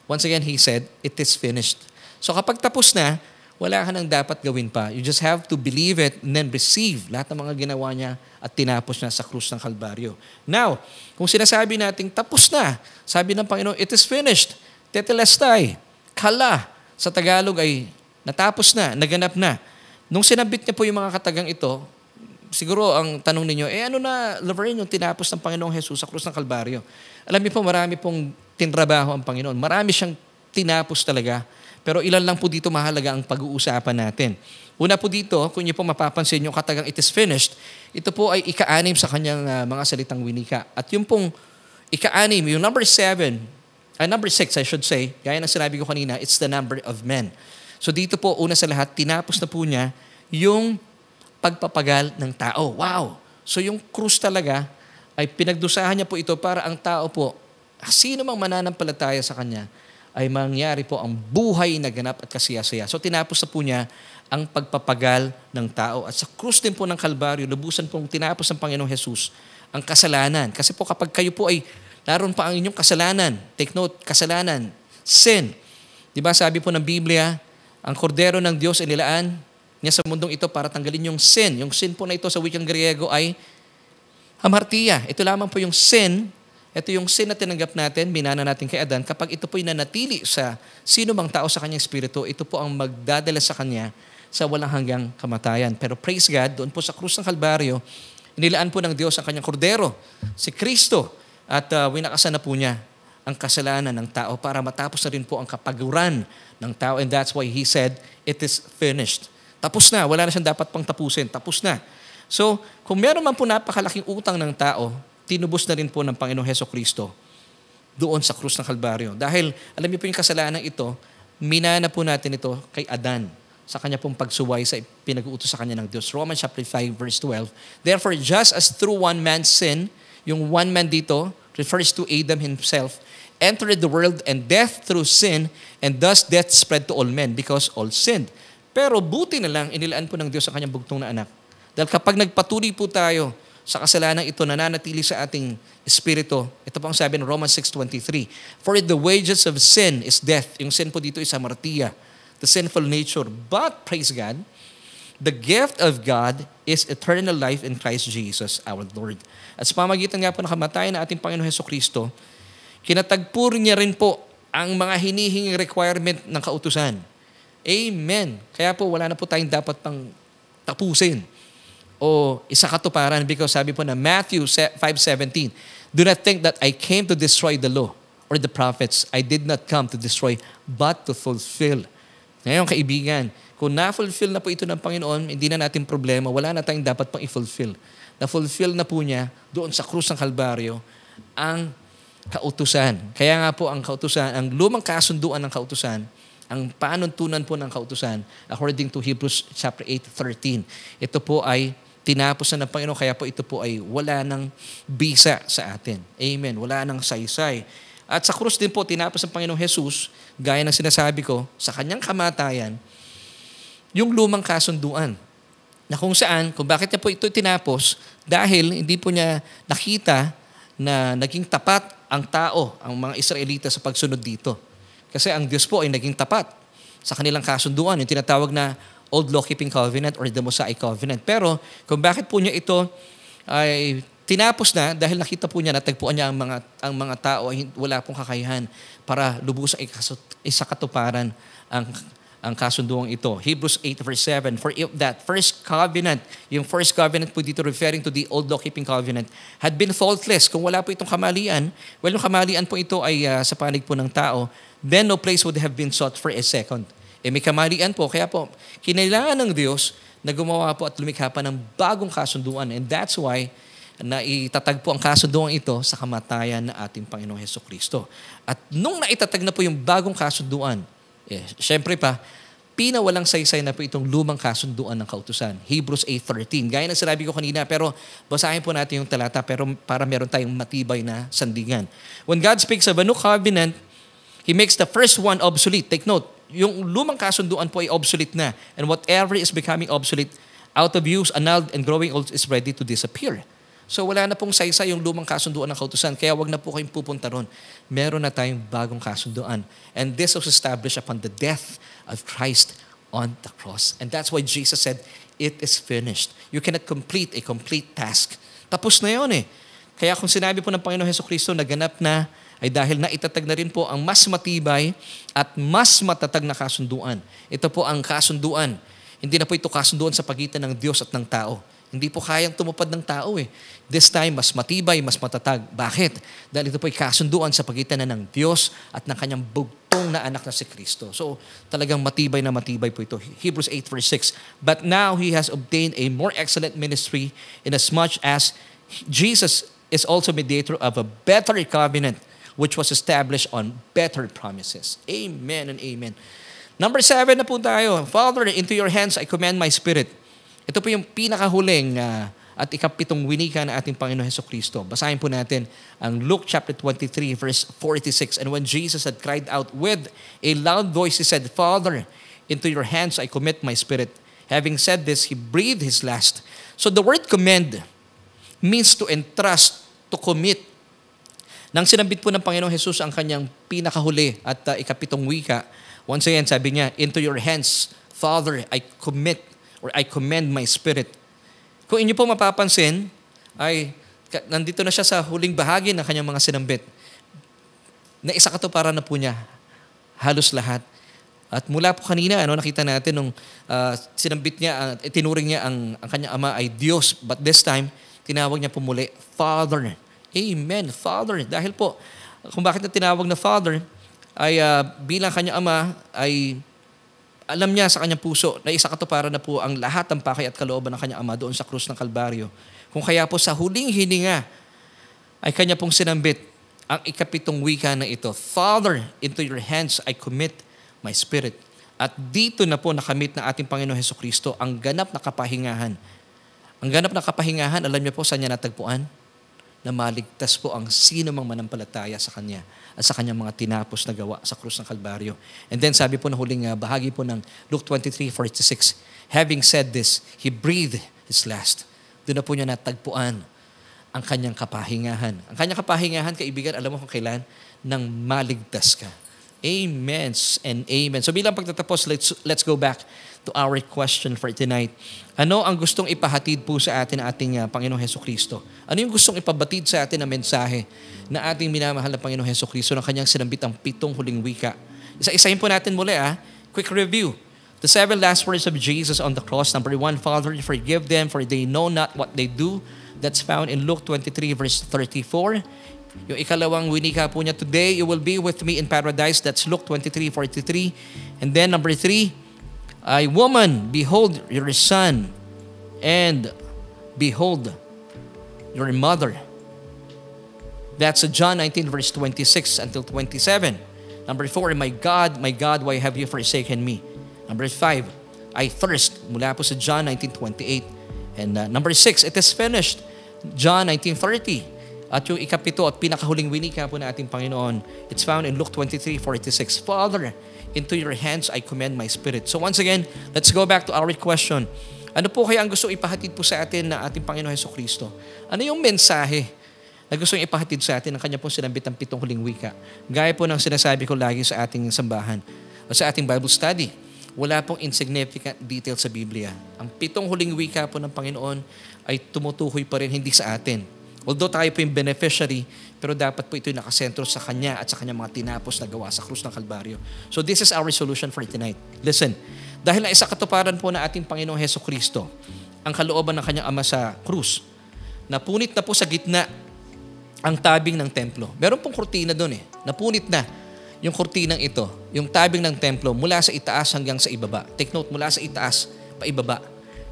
Once again, He said, it is finished. So kapag tapos na, wala ka nang dapat gawin pa. You just have to believe it and then receive lahat ng mga ginawa niya at tinapos niya sa krus ng Kalbaryo. Now, kung sinasabi natin tapos na, sabi ng Panginoon, it is finished. Tetelestai, kala, sa Tagalog ay natapos na, naganap na. Nung sinabit niya po yung mga katagang ito, siguro ang tanong ninyo, ano na, Laverne, yung tinapos ng Panginoong Jesus sa krus ng Kalbaryo? Alam niyo po, marami pong tinrabaho ang Panginoon. Marami siyang tinapos talaga. Pero ilan lang po dito mahalaga ang pag-uusapan natin. Una po dito, kung niyo po mapapansin yung katagang it is finished, ito po ay ika-anim sa kanyang mga salitang winika. At yung pong ika-anim, yung number 6, I should say, gaya ng sinabi ko kanina, it's the number of men. So dito po, una sa lahat, tinapos na po niya yung pagpapagal ng tao. Wow! So yung krus talaga, ay pinagdusahan niya po ito para ang tao po, sino mang mananampalataya sa kanya, ay mangyari po ang buhay na ganap at kasiyasaya. So tinapos na po niya ang pagpapagal ng tao. At sa krus din po ng Kalbaryo, lubusan pong tinapos ng Panginoong Jesus ang kasalanan. Kasi po kapag kayo po ay naroon pa ang inyong kasalanan, take note, kasalanan, sin. Diba sabi po ng Biblia, ang kordero ng Diyos ay nilaan niya sa mundong ito para tanggalin yung sin. Yung sin po na ito sa wikang Griego ay hamartia. Ito lamang po yung sin. Ito yung sin na tinanggap natin, binana natin kay Adan. Kapag ito po'y nanatili sa sino mang tao sa kanyang espiritu, ito po ang magdadala sa kanya sa walang hanggang kamatayan. Pero praise God, doon po sa krus ng Kalbaryo, inilaan po ng Diyos ang kanyang kordero, si Kristo, at winakasan na po niya ang kasalanan ng tao para matapos na rin po ang kapaguran ng tao. And that's why He said, it is finished. Tapos na, wala na siyang dapat pang tapusin. Tapos na. So, kung meron man po napakalaking utang ng tao, tinubos na rin po ng Panginoong Hesukristo doon sa krus ng Kalbaryo. Dahil, alam niyo po yung kasalanan ito, minana po natin ito kay Adan sa kanya pong pagsuway sa pinag-uutos sa kanya ng Diyos. Romans chapter 5 verse 12. Therefore, just as through one man's sin, yung one man dito refers to Adam himself, entered the world and death through sin, and thus death spread to all men because all sinned. Pero buti na lang, inilaan po ng Diyos sa kanyang bugtong na anak. Dahil kapag nagpatuloy po tayo sa kasalanan ito, nananatili sa ating espiritu. Ito po ang sabi ng Romans 6:23. For the wages of sin is death. Yung sin po dito is hamartia, the sinful nature. But, praise God, the gift of God is eternal life in Christ Jesus our Lord. At sa pamagitan nga po ng kamatayan ng ating Panginoon Hesukristo, kinatagpo niya rin po ang mga hinihinging requirement ng kautusan. Amen. Kaya po wala na po tayong dapat pang tapusin o isa katuparan because sabi po na Matthew 5:17, do not think that I came to destroy the law or the prophets. I did not come to destroy but to fulfill. Ngayon kaibigan, kung na-fulfill na po ito ng Panginoon, hindi na natin problema, wala na tayong dapat pang i-fulfill. Na-fulfill na po niya doon sa krus ng Kalbaryo ang kautusan. Kaya nga po ang kautusan, ang lumang kasunduan ng kautusan, ang panuntunan po ng kautusan, according to Hebrews chapter 8:13, ito po ay tinapos na ng Panginoon, kaya po ito po ay wala ng bisa sa atin. Amen. Wala ng saysay. At sa krus din po, tinapos ng Panginoong Jesus, gaya ng sinasabi ko, sa kanyang kamatayan, yung lumang kasunduan. Na kung saan, kung bakit niya po ito tinapos, dahil hindi po niya nakita na naging tapat ang tao, ang mga Israelita sa pagsunod dito. Kasi ang Diyos po ay naging tapat sa kanilang kasunduan, yung tinatawag na Old Law-Keeping Covenant or the Mosaic Covenant. Pero kung bakit po niya ito ay tinapos na dahil nakita po niya, natagpuan niya ang mga tao ay wala pong kakayahan para lubusang isakatuparan ang kasunduang ito. Hebrews 8 verse 7, for if that first covenant, yung first covenant po dito referring to the Old Law-Keeping Covenant, had been faultless, kung wala po itong kamalian, well, yung kamalian po ito ay sa panig po ng tao, then no place would have been sought for a second. May kamalian po, kaya po, kinailangan ng Diyos na gumawa po at lumikha pa ng bagong kasunduan. And that's why na itatag po ang kasunduan ito sa kamatayan na ating Panginoong Hesukristo. At nung naitatag na po yung bagong kasunduan, syempre pa, pinawalang saysay na po itong lumang kasunduan ng kautusan. Hebrews 8:13. Gaya ng sinabi ko kanina, pero basahin po natin yung talata pero para meron tayong matibay na sandigan. When God speaks of a new covenant, He makes the first one obsolete. Take note, yung lumang kasunduan po ay obsolete na. And whatever is becoming obsolete, out of use, annulled, and growing old is ready to disappear. So wala na pong saysay yung lumang kasunduan ng kautusan. Kaya wag na po kayong pupunta ron. Meron na tayong bagong kasunduan. And this was established upon the death of Christ on the cross. And that's why Jesus said, it is finished. You cannot complete a complete task. Tapos na yun eh. Kaya kung sinabi po ng Panginoong Hesukristo, naganap na, ay dahil na itatag na rin po ang mas matibay at mas matatag na kasunduan. Ito po ang kasunduan. Hindi na po ito kasunduan sa pagitan ng Diyos at ng tao. Hindi po kayang tumupad ng tao eh. This time, mas matibay, mas matatag. Bakit? Dahil ito po ay kasunduan sa pagitan na ng Diyos at ng kanyang bugtong na anak na si Kristo. So, talagang matibay na matibay po ito. Hebrews 8 verse 6. But now He has obtained a more excellent ministry inasmuch as Jesus is also mediator of a better covenant which was established on better promises. Amen and amen. Number 7 na po tayo. Father, into your hands I commend my spirit. Ito po yung pinakahuling at ikapitong winika na ating Panginoon Hesukristo. Basahin po natin ang Luke chapter 23 verse 46. And when Jesus had cried out with a loud voice, He said, Father, into your hands I commit my spirit. Having said this, He breathed His last. So the word commend means to entrust, to commit. Nang sinambit po ng Panginoong Jesus ang kanyang pinakahuli at ikapitong wika, once again, sabi niya, into your hands, Father, I commit or I commend my spirit. Kung inyo po mapapansin, ay nandito na siya sa huling bahagi ng kanyang mga sinambit. Na isa katuparan na po niya halos lahat. At mula po kanina, nakita natin nung sinambit niya, tinuring niya ang kanyang ama ay Diyos. But this time, tinawag niya po muli, Father. Amen, Father. Dahil po, kung bakit na tinawag na Father, ay bilang kanyang ama, ay alam niya sa kanyang puso na isa katuparan na po ang lahat ng pakay at kalooban ng kanyang ama doon sa krus ng Kalbaryo. Kung kaya po sa huling hininga ay kanya pong sinambit ang ikapitong wika na ito, Father, into your hands I commit my spirit. At dito na po nakamit ng ating Panginoon Hesukristo ang ganap na kapahingahan. Ang ganap na kapahingahan, alam niyo po saan niya natagpuan? Na maligtas po ang sino mang manampalataya sa Kanya at sa Kanyang mga tinapos na gawa sa krus ng Kalbaryo. And then sabi po na huling bahagi po ng Luke 23:46, having said this, He breathed His last. Doon na po niya natagpuan ang Kanyang kapahingahan. Ang Kanyang kapahingahan, kaibigan, alam mo kung kailan? Nang maligtas ka. Amen and amen. So bilang pagtatapos, let's go back to our question for tonight. Ano ang gustong ipahatid po sa atin ating Panginoong Hesukristo? Ano yung gustong ipabatid sa atin na mensahe na ating minamahal na Panginoong Hesukristo na kanyang sinambit ang pitong huling wika? Isa-isahin po natin muli. Quick review. The 7 last words of Jesus on the cross. Number 1, Father, forgive them for they know not what they do. That's found in Luke 23 verse 34. Yung ikalawang winika po niya, today you will be with me in paradise. That's Luke 23:43. And then number 3, woman, behold your son, and behold your mother. That's John 19 verse 26 until 27. Number 4, my God, why have you forsaken me? Number 5, I thirst. Mula po sa John 19:28. And number 6, it is finished. John 19:30. At yung ikapito at pinakahuling winika po na ating Panginoon, it's found in Luke 23:46. Father, into your hands I commend my spirit. So once again, let's go back to our question. Ano po kaya ang gusto ipahatid po sa atin na ating Panginoon Hesukristo? Ano yung mensahe na gusto ipahatid sa atin ng kanya pong sinambit ang pitong huling wika? Gaya po ng sinasabi ko lagi sa ating sambahan o sa ating Bible study. wala pong insignificant detail sa Biblia. Ang 7 huling wika po ng Panginoon ay tumutukoy pa rin hindi sa atin. Although tayo po yung beneficiary, pero dapat po ito yung nakasentro sa Kanya at sa Kanyang mga tinapos na gawa sa krus ng Kalbaryo. So this is our resolution for tonight. Listen, dahil na isa katuparan po na ating Panginoong Hesukristo, ang kalooban ng Kanyang Ama sa krus, napunit na po sa gitna ang tabing ng templo. Meron pong kurtina doon Napunit na yung kurtinang ito, yung tabing ng templo mula sa itaas hanggang sa ibaba. Take note, mula sa itaas pa ibaba.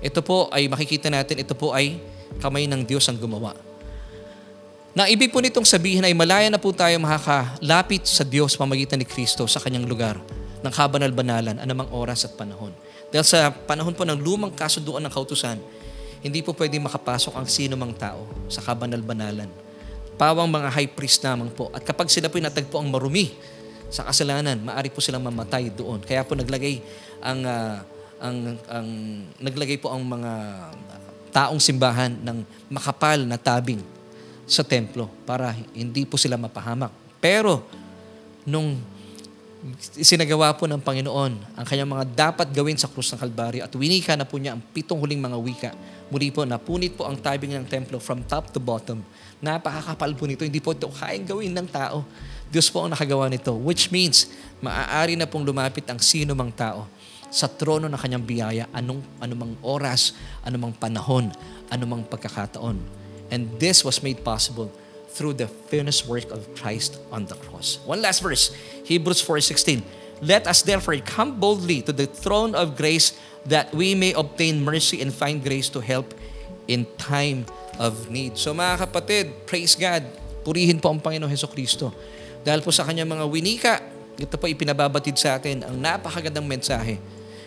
Ito po ay makikita natin, ito po ay kamay ng Diyos ang gumawa. Na ibig po nitong sabihin ay malaya na po tayo makakalapit sa Diyos pamagitan ni Kristo sa kanyang lugar ng kabanal-banalan anumang oras at panahon. Dahil sa panahon po ng lumang kasunduan ng kautusan, hindi po pwedeng makapasok ang sino mang tao sa kabanal-banalan. Pawang mga high priest naman po. At kapag sila po natagpo ang marumi sa kasalanan, maaari po silang mamatay doon. Kaya po naglagay naglagay po ang mga taong simbahan ng makapal na tabing sa templo para hindi po sila mapahamak. Pero nung isinagawa po ng Panginoon ang kanyang mga dapat gawin sa krus ng Kalbaryo at winika na po niya ang 7 huling mga wika, muli po napunit po ang tabing ng templo from top to bottom. Napakakapal po nito, hindi po ito kayang gawin ng tao. Diyos po ang nakagawa nito, which means maaari na pong lumapit ang sino mang tao sa trono ng kanyang biyaya anumang oras, anumang panahon, anumang pagkakataon. And this was made possible through the finished work of Christ on the cross. One last verse, Hebrews 4:16. Let us therefore come boldly to the throne of grace that we may obtain mercy and find grace to help in time of need. So mga kapatid, praise God. Purihin po ang Panginoong Hesukristo. Dahil po sa kanyang mga winika, ito po ipinababatid sa atin ang napakagandang mensahe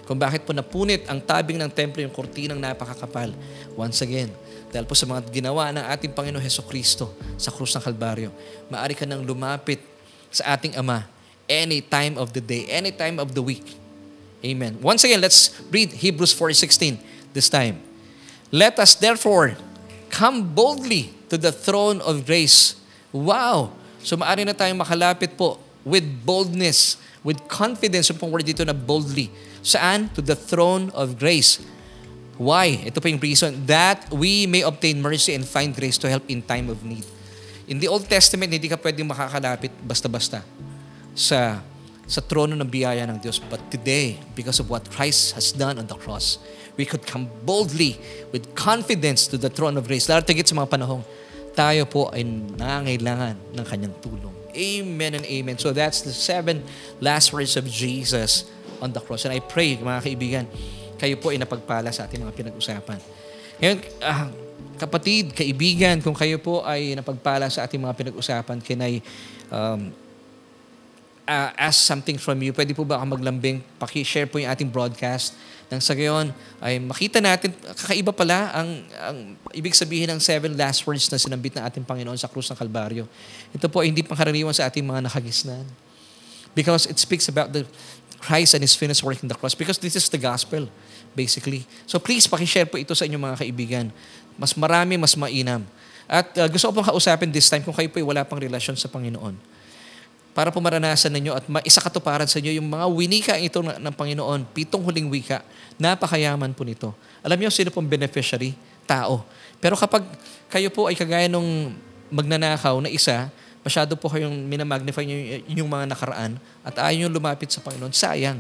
kung bakit po napunit ang tabing ng templo, yung kurtinang napakakapal. Once again, dahil po sa mga ginawa ng ating Panginoong Hesukristo sa krus ng Kalbaryo, maaari ka nang lumapit sa ating Ama any time of the day, any time of the week. Amen. Once again, let's read Hebrews 4:16 this time. Let us therefore come boldly to the throne of grace. Wow! So maaari na tayong makalapit po with boldness, with confidence, yung pong word dito na boldly. Saan? To the throne of grace. Why? Ito pa yung reason. That we may obtain mercy and find grace to help in time of need. In the Old Testament, hindi ka pwedeng makakalapit basta-basta sa trono ng biyaya ng Diyos. But today, because of what Christ has done on the cross, we could come boldly with confidence to the throne of grace. Lalo tigit sa mga panahong tayo po ay nangangailangan ng kanyang tulong. Amen and amen. So that's the 7 last words of Jesus on the cross. And I pray, mga kaibigan, kayo po ay napagpala sa ating mga pinag-usapan. Ngayon, kapatid, kaibigan, kung kayo po ay napagpala sa ating mga pinag-usapan, can I ask something from you? Pwede po ba ako maglambing? Paki-share po yung ating broadcast. Nang sa gayon, ay makita natin, kakaiba pala ang ibig sabihin ng 7 last words na sinambit ng ating Panginoon sa krus ng Kalbaryo. Ito po ay hindi pangkaraniwan sa ating mga nakagisnan. Because it speaks about the Christ and His finished work in the cross. Because this is the gospel, basically. So please, pakishare po ito sa inyong mga kaibigan. Mas marami, mas mainam. At gusto ko pong kausapin this time kung kayo po ay wala pang relasyon sa Panginoon. Para po maranasan ninyo at isa katuparan sa inyo yung mga winika ito ng Panginoon, 7 huling wika, napakayaman po nito. Alam niyo sino pong beneficiary? Tao. Pero kapag kayo po ay kagaya nung magnanakaw na isa, masyado po kayong minamagnify yung mga nakaraan at ayaw nyo lumapit sa Panginoon, sayang.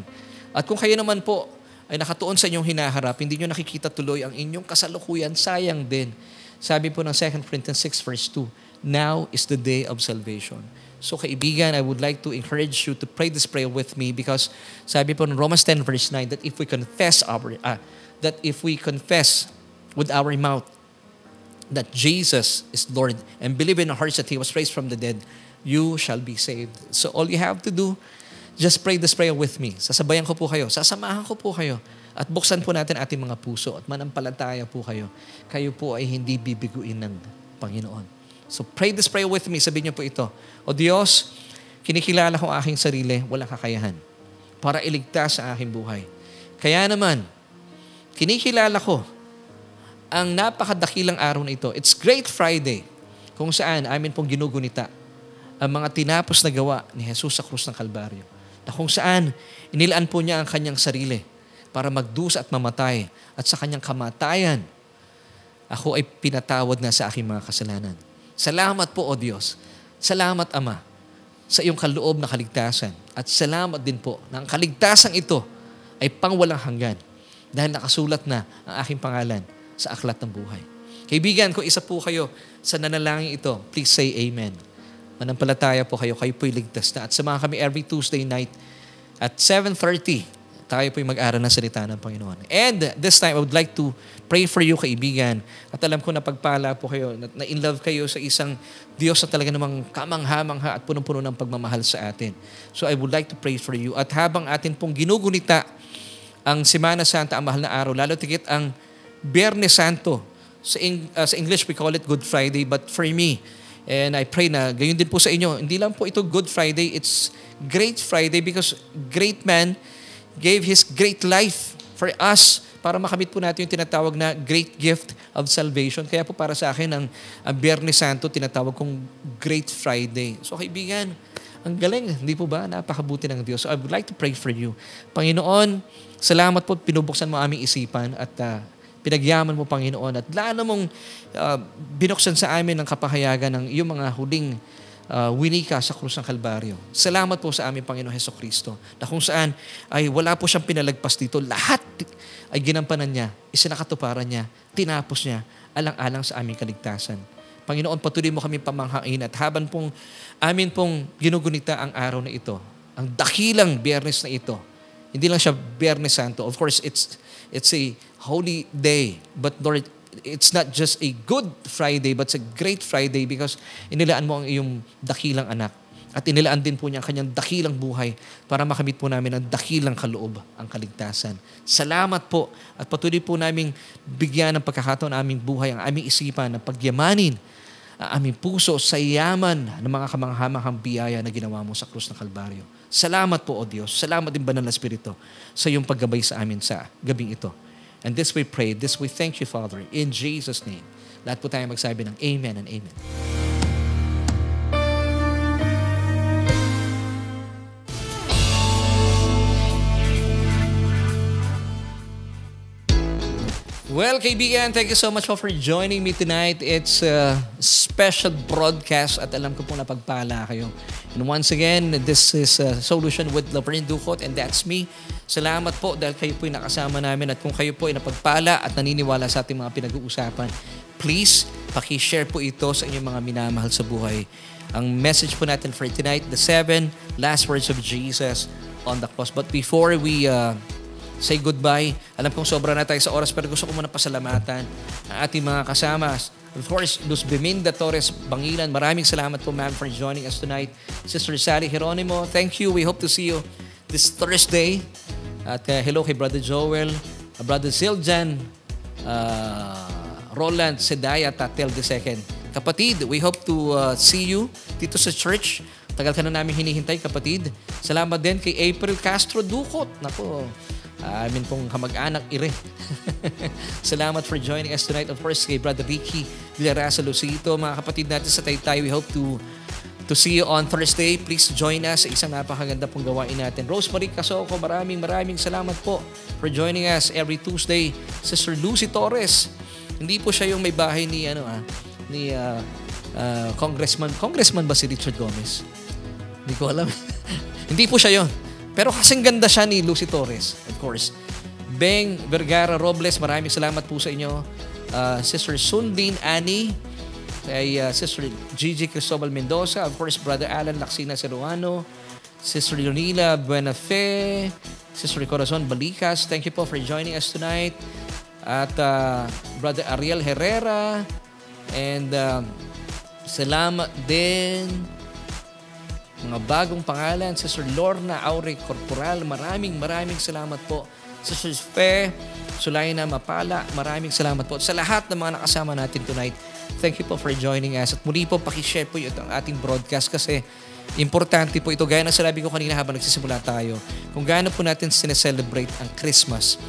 At kung kayo naman po ay nakatuon sa inyong hinaharap, hindi nyo nakikita tuloy ang inyong kasalukuyan, sayang din. Sabi po ng 2 Corinthians 6 verse 2, now is the day of salvation. So kaibigan, I would like to encourage you to pray this prayer with me because sabi po ng Romans 10 verse 9 that if we confess with our mouth that Jesus is Lord and believe in our hearts that He was raised from the dead, you shall be saved. So all you have to do, just pray this prayer with me. Sasabayan ko po kayo, sasamahan ko po kayo, at buksan po natin ating mga puso at manampalataya po kayo. Kayo po ay hindi bibiguin ng Panginoon. So pray this prayer with me. Sabihin niyo po ito, O Diyos, kinikilala ko aking sarili, walang kakayahan para iligtas sa aking buhay. Kaya naman, kinikilala ko ang napakadakilang araw na ito. It's Great Friday, kung saan amin pong ginugunita ang mga tinapos na gawa ni Jesus sa krus ng Kalbaryo. na kung saan inilaan po niya ang kanyang sarili para magdusa at mamatay. At sa kanyang kamatayan, ako ay pinatawad na sa aking mga kasalanan. Salamat po, O Diyos. Salamat, Ama, sa iyong kaloob na kaligtasan. At salamat din po na ang kaligtasan ito ay pangwalang hanggan dahil nakasulat na ang aking pangalan sa aklat ng buhay. Kaibigan, kung isa po kayo sa nanalangin ito, please say amen. Manampalataya po kayo, kayo po'y ligtas na. At samahan kami every Tuesday night at 7:30, tayo po'y mag-aral ng salita ng Panginoon. And this time, I would like to pray for you, kaibigan. At alam ko na pagpala po kayo, na in love kayo sa isang Diyos na talaga namang kamangha-mangha at punong-puno ng pagmamahal sa atin. So I would like to pray for you. At habang atin pong ginugunita ang Semana Santa, ang mahal na araw, lalo tigit ang Biyernes Santo. Sa English, we call it Good Friday. But for me, and I pray na gayon din po sa inyo, hindi lang po ito Good Friday, it's Great Friday because great man gave His great life for us para makamit po natin yung tinatawag na great gift of salvation. Kaya po para sa akin, ang Biyernes Santo, tinatawag kong Great Friday. So kaibigan, ang galing, hindi po ba? Napakabuti ng Diyos. So I would like to pray for you. Panginoon, salamat po, pinubuksan mo aming isipan at pinagyaman mo, Panginoon, at lalo mong binuksan sa amin ang kapahayagan ng iyong mga huling winika sa krus ng Kalbaryo. Salamat po sa aming Panginoon Hesukristo na kung saan ay wala po siyang pinalagpas dito. Lahat ay ginampanan niya, isinakatuparan niya, tinapos niya, alang-alang sa aming kaligtasan. Panginoon, patuloy mo kami pamanghain at habang pong amin pong ginugunita ang araw na ito, ang dakilang Biyernes na ito, hindi lang siya Biyernes Santo. Of course, it's a holy day, but Lord, it's not just a good Friday, but it's a great Friday because inilaan mo ang iyong dakilang anak. At inilaan din po niya ang kanyang dakilang buhay para makamit po namin ang dakilang kaloob, ang kaligtasan. Salamat po at patuloy po namin bigyan ng pagkakataon ang aming buhay, ang aming isipan, ang pagyamanin ang aming puso sa yaman ng mga kamanghamanghang biyaya na ginawa mo sa krus ng Kalbaryo. Salamat po, O Diyos. Salamat din, Banal na Espiritu, sa iyong paggabay sa amin sa gabing ito. And this we pray, this we thank you, Father, in Jesus' name. Lahat po tayo magsabi ng Amen and Amen. Well, kaibigan, thank you so much for joining me tonight. It's a special broadcast at alam ko po napagpala kayo. And once again, this is Solution with Laverne Ducot and that's me. Salamat po dahil kayo po ay nakasama namin at kung kayo po ay napagpala at naniniwala sa ating mga pinag-uusapan, please, pakishare po ito sa inyong mga minamahal sa buhay. Ang message po natin for tonight, the 7 last words of Jesus on the cross. But before we say goodbye, alam kong sobra na tayo sa oras pero gusto ko muna pasalamatan ang ating mga kasama. Of course, Luz Beminda Torres Bangilan, maraming salamat po ma'am for joining us tonight. Sister Sally Geronimo, thank you. We hope to see you this Thursday. At hello kay Brother Joel, Brother Zildjan, Roland Sedaya Tatel II. Kapatid, we hope to see you dito sa church. Tagal ka na namin hinihintay, kapatid. Salamat din kay April Castro Ducot. Naku, amin pong kamag-anak ire. Salamat for joining us tonight. Of course, kay Brother Ricky Villarasa Lucito. Mga kapatid natin sa Taytay, we hope to see you on Thursday. Please join us sa isang napakaganda pong gawain natin. Rosemary Casoko, maraming salamat po for joining us every Tuesday. Sister Lucy Torres. Hindi po siya yung may bahay ni Congressman ba si Richard Gomez? Hindi ko alam. Hindi po siya yon. Pero kasing ganda siya ni Lucy Torres, of course. Beng Vergara Robles, maraming salamat po sa inyo. Sister Sundin Annie, kay Sister Gigi Cristobal Mendoza, of course, Brother Alan Laxina Ceruano, Sister Leonila Buenafe, Sister Corazon Balicas, thank you po for joining us tonight. At Brother Ariel Herrera, and salamat din mga bagong pangalan, Sister Lorna Aure Corporal, maraming salamat po. Sister Fe Sulaina Mapala, maraming salamat po. Sa lahat ng mga nakasama natin tonight, thank you po for joining us. At muli po, pakishare po ito ang ating broadcast kasi importante po ito. Gaya ng sinabi ko kanina habang nagsisimula tayo, kung gaano po natin sineselebrate ang Christmas,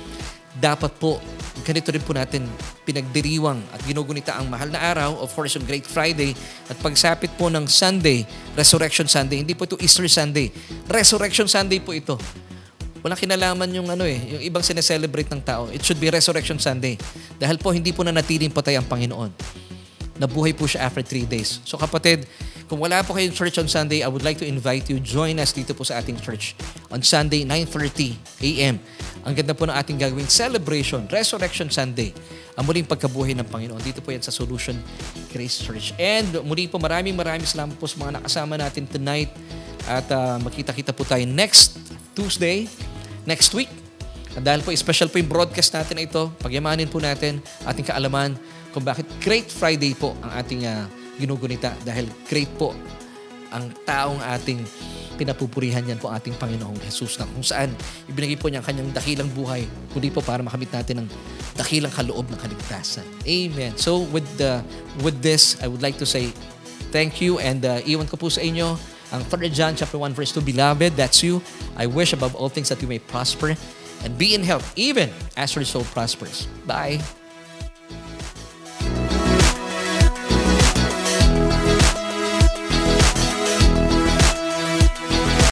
dapat po ganito rin po natin pinagdiriwang at ginugunita ang mahal na araw, of course, yung Great Friday. At pagsapit po ng Sunday, Resurrection Sunday, hindi po ito Easter Sunday. Resurrection Sunday po ito. Walang kinalaman yung yung ibang sineselebrate ng tao. It should be Resurrection Sunday. Dahil po hindi po nanatiling patay ang Panginoon. Nabuhay po siya after 3 days. So kapatid, kung wala po kayong church on Sunday, I would like to invite you, join us dito po sa ating church on Sunday, 9:30 a.m. Ang ganda po ng ating gagawing celebration, Resurrection Sunday, ang muling pagkabuhay ng Panginoon. Dito po yan sa Solution Grace Church. And muli po, maraming salamat po sa mga nakasama natin tonight. At makita-kita po tayo next Tuesday, next week. At dahil po, special po yung broadcast natin na ito, pagyamanin po natin ating kaalaman kung bakit Great Friday po ang ating ginugunita. Dahil great po ang taong ating pinapupurihan yan po ating Panginoong Jesus, na kung saan ibinigay po niya ang kanyang dakilang buhay, kundi po para makamit natin ang dakilang kaloob ng kaligtasan. Amen. So with this, I would like to say thank you, and iwan ko po sa inyo ang 3 John chapter 1 verse 2, Beloved, that's you. I wish above all things that you may prosper and be in health, even as your soul prospers. Bye.